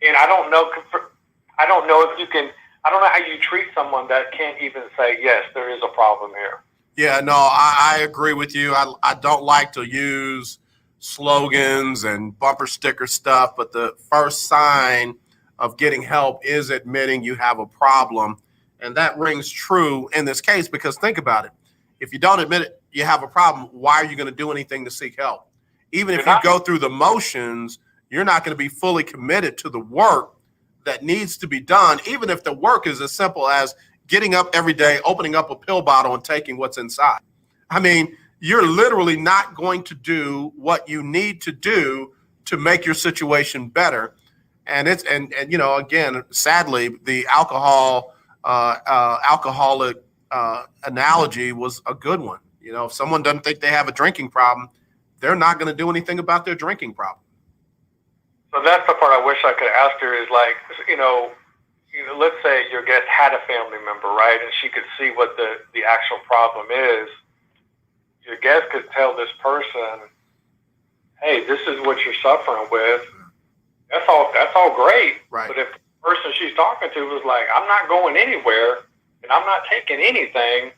And I don't know if you can, I don't know how you treat someone that can't even say, yes, there is a problem here. Yeah, no, I agree with you. I don't like to use slogans and bumper sticker stuff, but the first sign of getting help is admitting you have a problem. And that rings true in this case, because think about it. If you don't admit it, you have a problem, why are you going to do anything to seek help? Even if you go through the motions, you're not going to be fully committed to the work that needs to be done, even if the work is as simple as getting up every day, opening up a pill bottle and taking what's inside. I mean, you're literally not going to do what you need to do to make your situation better. And it's, and you know, again, sadly, the alcoholic analogy was a good one. You know, if someone doesn't think they have a drinking problem, they're not going to do anything about their drinking problem. So that's the part I wish I could ask her is like, you know, let's say your guest had a family member, right? And she could see what the actual problem is. Your guest could tell this person, hey, this is what you're suffering with. That's all great. Right. But if the person she's talking to was like, I'm not going anywhere and I'm not taking anything,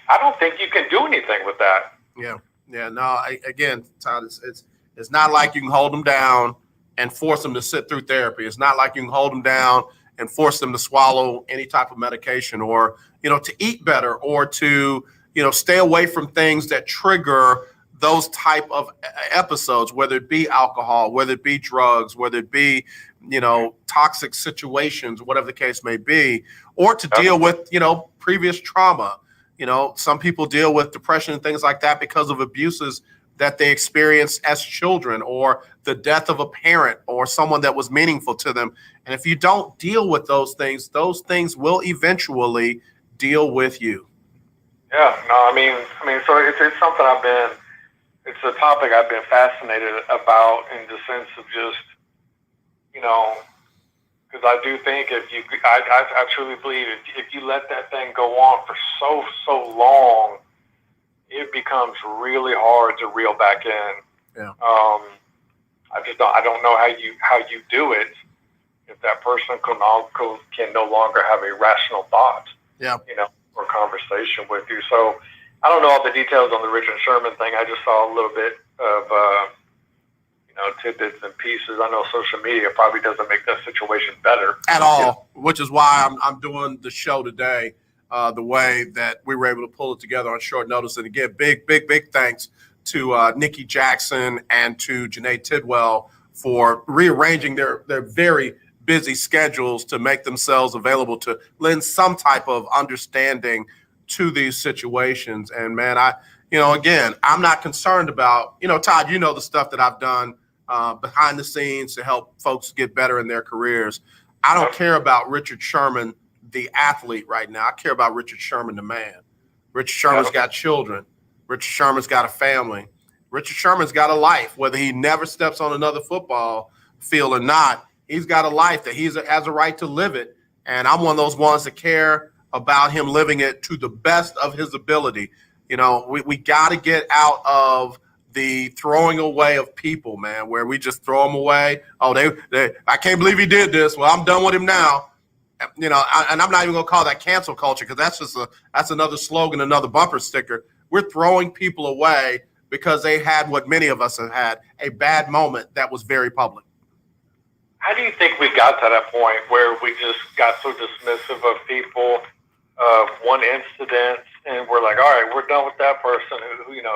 I don't think you can do anything with that. Yeah. Yeah. No, again, Todd, it's not like you can hold them down and force them to sit through therapy. It's not like you can hold them down and force them to swallow any type of medication, or, you know, to eat better, or to, you know, stay away from things that trigger those type of episodes, whether it be alcohol, whether it be drugs, whether it be, you know, toxic situations, whatever the case may be, or to deal with, you know, previous trauma. You know, some people deal with depression and things like that because of abuses that they experienced as children, or the death of a parent or someone that was meaningful to them. And if you don't deal with those things will eventually deal with you. Yeah, no, I mean, so it's something it's a topic I've been fascinated about, in the sense of just, you know, because I do think I truly believe if you let that thing go on for so long, it becomes really hard to reel back in. Yeah. I don't know how you do it if that person can no longer have a rational thought. Yeah. You know, or conversation with you. So I don't know all the details on the Richard Sherman thing. I just saw a little bit of you know, tidbits and pieces. I know social media probably doesn't make that situation better At all, which is why I'm doing the show today the way that we were able to pull it together on short notice. And again, big thanks to Nikki Jackson and to Jenai Tidwell for rearranging their very busy schedules to make themselves available to lend some type of understanding to these situations. And man, again, I'm not concerned about, you know, Todd, you know, the stuff that I've done behind the scenes to help folks get better in their careers. I don't care about Richard Sherman, the athlete, right now. I care about Richard Sherman, the man. Richard Sherman's got children. Richard Sherman's got a family. Richard Sherman's got a life, whether he never steps on another football field or not. He's got a life that he has a right to live it. And I'm one of those ones that care about him living it to the best of his ability. You know, we got to get out of the throwing away of people, man, where we just throw them away. Oh, I can't believe he did this. Well, I'm done with him now. You know, and I'm not even going to call that cancel culture, because that's another slogan, another bumper sticker. We're throwing people away because they had what many of us have had, a bad moment that was very public. How do you think we got to that point where we just got so dismissive of people, one incident, and we're like, all right, we're done with that person.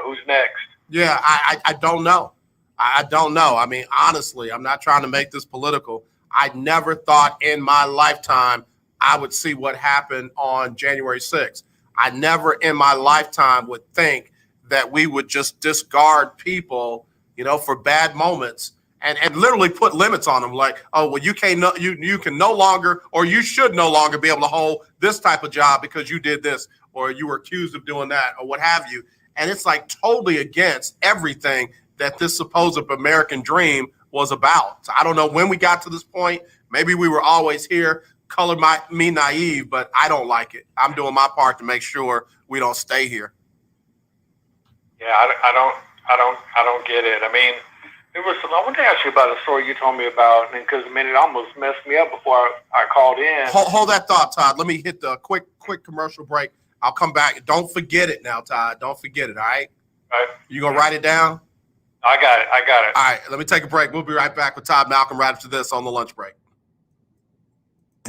Who's next? Yeah, I don't know. I don't know. I mean, honestly, I'm not trying to make this political. I never thought in my lifetime I would see what happened on January 6th. I never in my lifetime would think that we would just discard people, you know, for bad moments and literally put limits on them. Like, oh, well, you can no longer, or you should no longer be able to hold this type of job because you did this, or you were accused of doing that, or what have you. And it's like totally against everything that this supposed American dream was about. So I don't know when we got to this point. Maybe we were always here. Color me naive, but I don't like it. I'm doing my part to make sure we don't stay here. Yeah, I don't get it. I mean, there was some. I want to ask you about a story you told me about, and because it almost messed me up before I called in. Hold that thought, Todd. Let me hit the quick commercial break. I'll come back. Don't forget it now, Todd. Don't forget it. All right. All right. You gonna write it down? I got it. All right. Let me take a break. We'll be right back with Todd Malcolm right after this on the lunch break.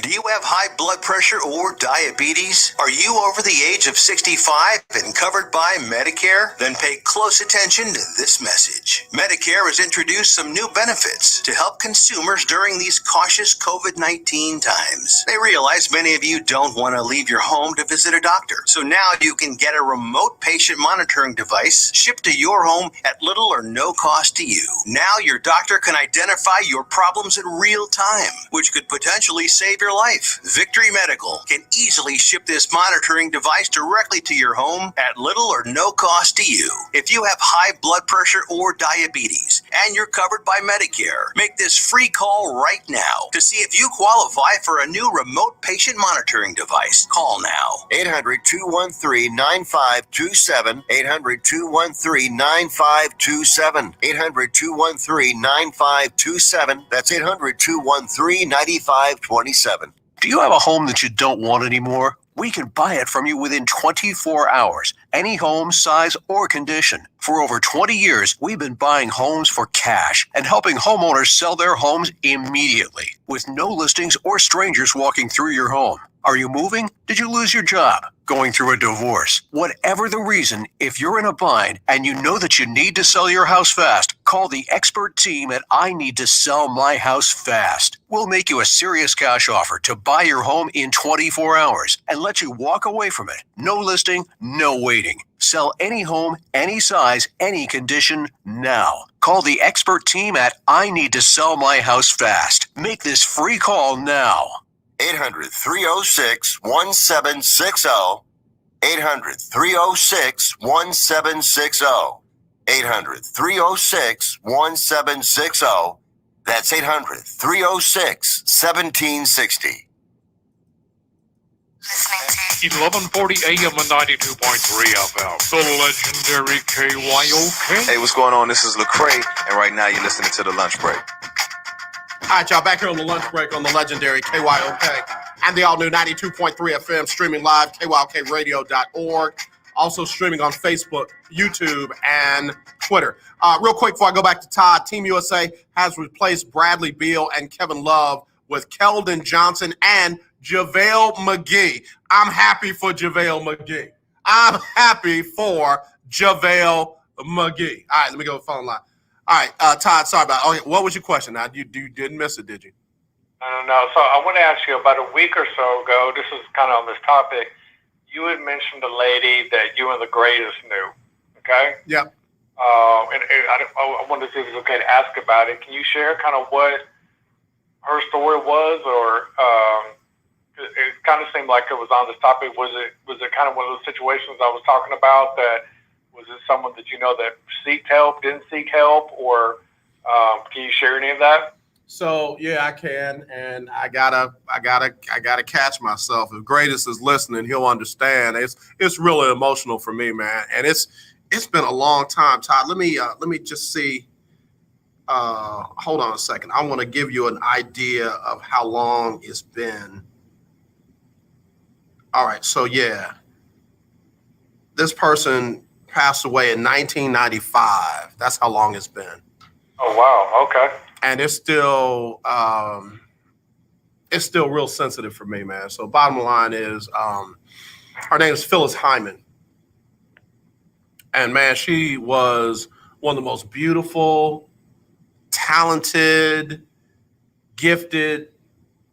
Do you have high blood pressure or diabetes? Are you over the age of 65 and covered by Medicare? Then pay close attention to this message. Medicare has introduced some new benefits to help consumers during these cautious COVID-19 times. They realize many of you don't want to leave your home to visit a doctor. So now you can get a remote patient monitoring device shipped to your home at little or no cost to you. Now your doctor can identify your problems in real time, which could potentially save your life. Victory Medical can easily ship this monitoring device directly to your home at little or no cost to you. If you have high blood pressure or diabetes and you're covered by Medicare, make this free call right now to see if you qualify for a new remote patient monitoring device. Call now. 800-213-9527. 800-213-9527. 800-213-9527. That's 800-213-9527. Do you have a home that you don't want anymore? We can buy it from you within 24 hours. Any home, size, or condition. For over 20 years, we've been buying homes for cash and helping homeowners sell their homes immediately with no listings or strangers walking through your home. Are you moving? Did you lose your job? Going through a divorce? Whatever the reason, if you're in a bind and you know that you need to sell your house fast, call the expert team at I Need to Sell My House Fast. We'll make you a serious cash offer to buy your home in 24 hours and let you walk away from it. No listing, no waiting. Sell any home, any size, any condition now. Call the expert team at I Need to Sell My House Fast. Make this free call now. 800-306-1760. 800-306-1760. 800-306-1760. That's 800-306-1760. 1140 AM and 92.3 FM. The legendary KYOK. Hey, what's going on? This is Lecrae, and right now you're listening to The Lunch Break. All right, y'all, back here on the lunch break on the legendary KYOK and the all-new 92.3 FM, streaming live, KYOKradio.org. Also streaming on Facebook, YouTube, and Twitter. Real quick before I go back to Todd, Team USA has replaced Bradley Beal and Kevin Love with Keldon Johnson and JaVale McGee. I'm happy for JaVale McGee. I'm happy for JaVale McGee. All right, let me go to the phone line. All right, Todd, sorry about it. Okay, what was your question? Now, you didn't miss it, did you? No. So I want to ask you, about a week or so ago, this is kind of on this topic, you had mentioned a lady that you and the greatest knew, okay? Yep. And I wanted to see if it was okay to ask about it. Can you share kind of what her story was, or it kind of seemed like it was on this topic. Was it kind of one of those situations I was talking about, that was it someone that you know that seeked help, didn't seek help, or can you share any of that? So yeah, I can, and I gotta catch myself. If Greatest is listening, he'll understand. It's really emotional for me, man, and it's been a long time. Todd, let me just see. Hold on a second. I want to give you an idea of how long it's been. All right, so yeah, this person passed away in 1995. That's how long it's been. Oh wow, okay. And it's still real sensitive for me, man. So bottom line is, her name is Phyllis Hyman. And man, she was one of the most beautiful, talented, gifted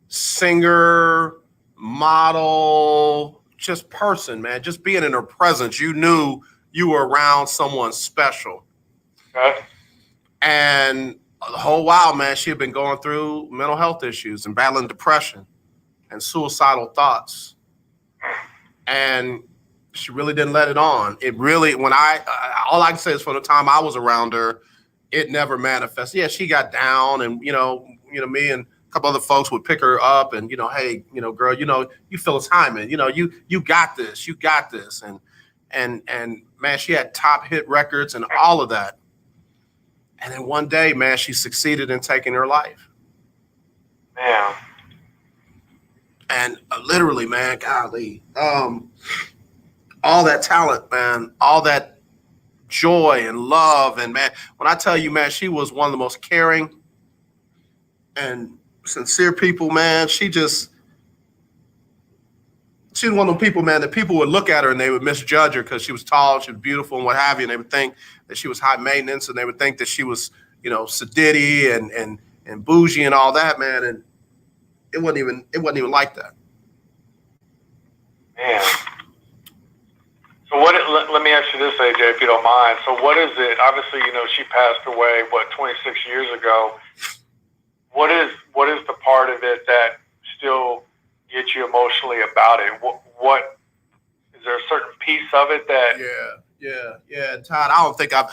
singer, model, just person, man. Just being in her presence, you knew you were around someone special. Okay. And the whole while, man, she had been going through mental health issues and battling depression and suicidal thoughts. And she really didn't let it on. It really, all I can say is from the time I was around her, it never manifested. Yeah, she got down, and me and a couple other folks would pick her up and, hey, girl, you Phyllis Hyman, you got this. And and man, she had top hit records and all of that. And then one day, man, she succeeded in taking her life. Man. And literally, man, golly, all that talent, man, all that joy and love. And man, when I tell you, man, she was one of the most caring and sincere people, man. She's one of the people, man, that people would look at her and they would misjudge her because she was tall, she was beautiful and what have you. And they would think that she was high maintenance, and they would think that she was, sedity and bougie and all that, man. And it wasn't even like that. Man. So let me ask you this, AJ, if you don't mind. So what is it? Obviously, she passed away, 26 years ago. What is the part of it that still gets you emotionally about it? What is there a certain piece of it that? Yeah, Todd. I don't think I've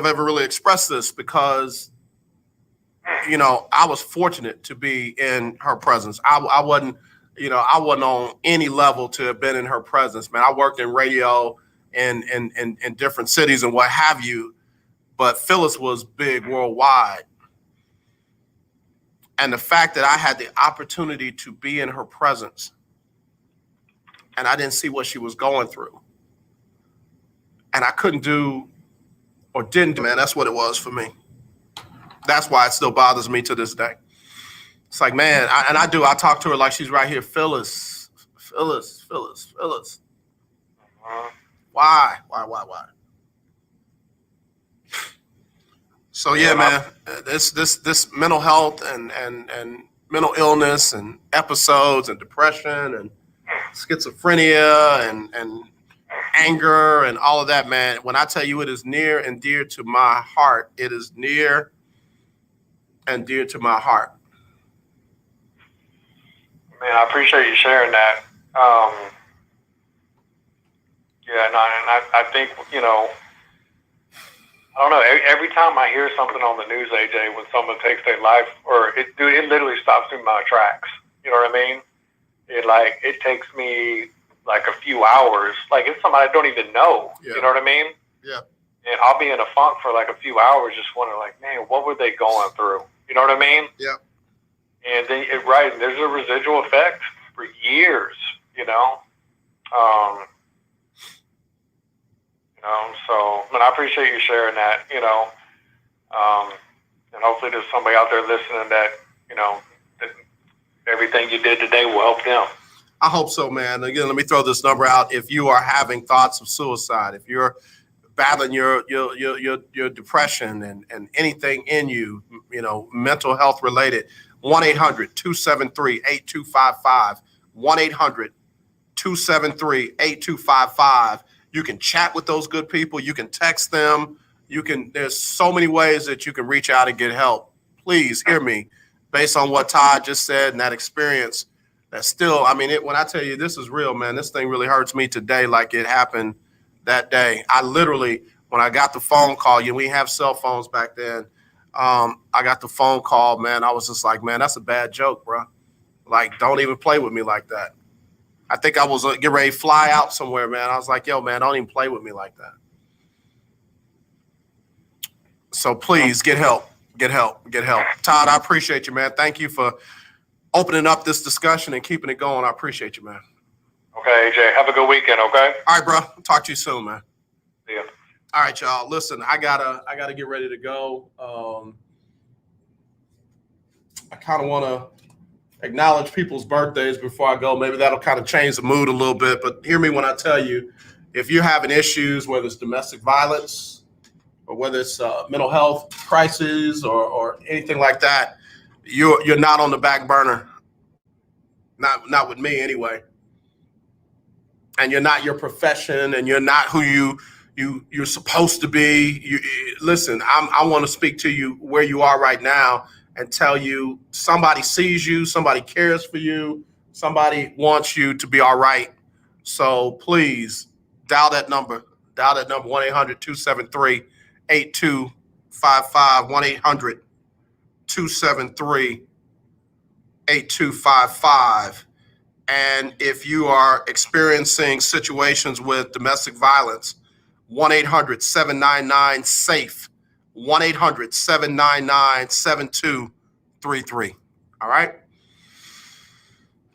ever really expressed this because, I was fortunate to be in her presence. I wasn't on any level to have been in her presence, man. I worked in radio in different cities and what have you, but Phyllis was big worldwide. And the fact that I had the opportunity to be in her presence and I didn't see what she was going through and I couldn't do or didn't do, man, that's what it was for me. That's why it still bothers me to this day. It's like, man, I talk to her like she's right here. Phyllis. Why? So yeah, man, this mental health and mental illness and episodes and depression and schizophrenia and anger and all of that, man. When I tell you it is near and dear to my heart, it is near and dear to my heart. Man, I appreciate you sharing that. I think, I don't know, every time I hear something on the news, AJ, when someone takes their life, it literally stops me in my tracks. You know what I mean? It takes me like a few hours. Like it's somebody I don't even know. Yeah. You know what I mean? Yeah. And I'll be in a funk for like a few hours just wondering, like, man, what were they going through? You know what I mean? Yeah. And then, there's a residual effect for years, so, but I appreciate you sharing that, and hopefully there's somebody out there listening that, that everything you did today will help them. I hope so, man. Again, let me throw this number out. If you are having thoughts of suicide, if you're battling your depression and anything in you, mental health related, 1-800-273-8255, 1-800-273-8255. You can chat with those good people. You can text them. There's so many ways that you can reach out and get help. Please hear me. Based on what Todd just said and that experience, that's still, when I tell you this is real, man, this thing really hurts me today like it happened that day. I literally, when I got the phone call, we didn't have cell phones back then. I got the phone call, man. I was just like, man, that's a bad joke, bro. Like, don't even play with me like that. I think I was getting ready to fly out somewhere, man. I was like, yo, man, don't even play with me like that. So please get help. Todd, I appreciate you, man. Thank you for opening up this discussion and keeping it going. I appreciate you, man. Okay, AJ. Have a good weekend, okay? All right, bro. Talk to you soon, man. See ya. All right, y'all. Listen, I gotta get ready to go. I kind of want to acknowledge people's birthdays before I go. Maybe that'll kind of change the mood a little bit. But hear me when I tell you, if you're having issues, whether it's domestic violence or whether it's mental health crises or anything like that, you're not on the back burner. Not with me anyway. And you're not your profession, and you're not who you're supposed to be. Listen, I want to speak to you where you are right now and tell you somebody sees you, somebody cares for you, somebody wants you to be all right. So please dial that number, 1-800-273-8255, 1-800-273-8255. And if you are experiencing situations with domestic violence, 1-800-799-SAFE, 1-800-799-7233. All right.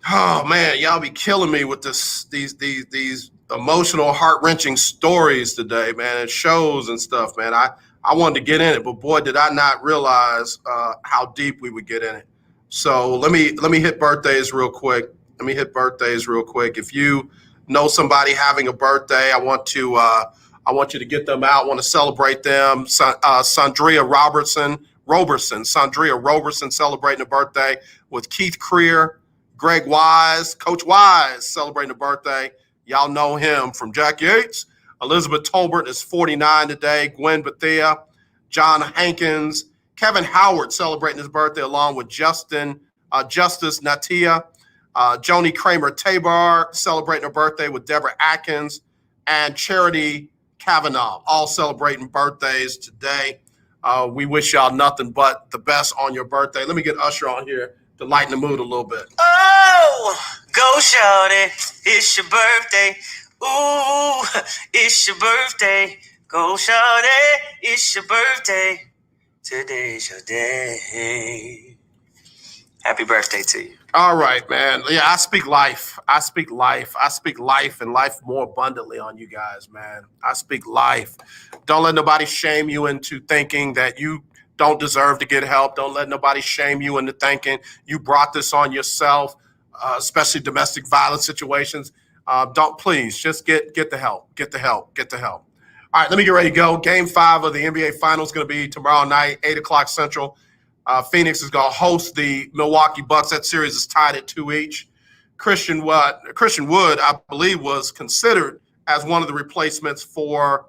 Oh man, y'all be killing me with these emotional, heart-wrenching stories today, man, and shows and stuff, man. I wanted to get in it, but boy, did I not realize how deep we would get in it. So let me hit birthdays real quick. If you know somebody having a birthday, I want you to get them out. I want to celebrate them. Sandria Roberson celebrating a birthday with Keith Creer, Greg Wise, Coach Wise celebrating a birthday. Y'all know him from Jack Yates. Elizabeth Tolbert is 49 today. Gwen Bethea, John Hankins, Kevin Howard celebrating his birthday along with Justice Natia. Joni Kramer Tabar celebrating her birthday with Deborah Atkins and Charity Kavanaugh, all celebrating birthdays today. We wish y'all nothing but the best on your birthday. Let me get Usher on here to lighten the mood a little bit. Oh, go shorty, it's your birthday. Ooh, it's your birthday. Go shorty, it's your birthday. Today's your day. Happy birthday to you. All right, man. Yeah, I speak life. I speak life and life more abundantly on you guys, man. I speak life. Don't let nobody shame you into thinking that you don't deserve to get help. Don't let nobody shame you into thinking you brought this on yourself, especially domestic violence situations. Please just get the help. Get the help. All right, let me get ready to go. Game 5 of the NBA Finals is going to be tomorrow night, 8 o'clock Central. Phoenix is going to host the Milwaukee Bucks. That series is tied at 2 each. Christian Wood, I believe, was considered as one of the replacements for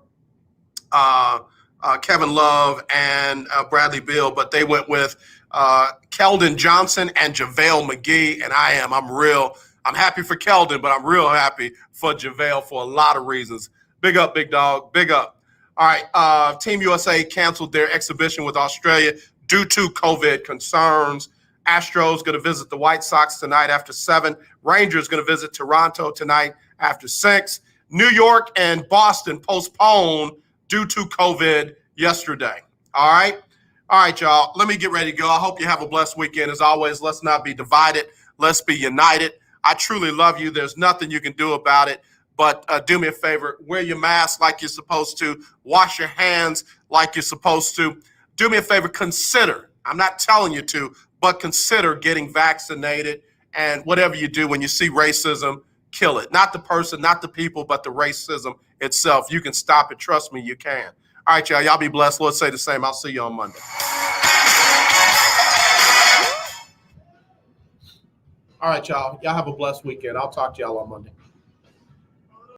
Kevin Love and Bradley Beal, but they went with Keldon Johnson and JaVale McGee, and I'm happy for Keldon, but I'm real happy for JaVale for a lot of reasons. Big up, big dog, big up. All right, Team USA canceled their exhibition with Australia due to COVID concerns. Astros going to visit the White Sox tonight after 7. Rangers going to visit Toronto tonight after 6. New York and Boston postponed due to COVID yesterday. All right, y'all. Let me get ready to go. I hope you have a blessed weekend. As always, let's not be divided. Let's be united. I truly love you. There's nothing you can do about it. But do me a favor. Wear your mask like you're supposed to. Wash your hands like you're supposed to. Do me a favor, consider, I'm not telling you to, but consider getting vaccinated. And whatever you do, when you see racism, kill it. Not the person, not the people, but the racism itself. You can stop it. Trust me, you can. All right, y'all. Y'all be blessed. Let's say the same. I'll see you on Monday. All right, y'all. Y'all have a blessed weekend. I'll talk to y'all on Monday.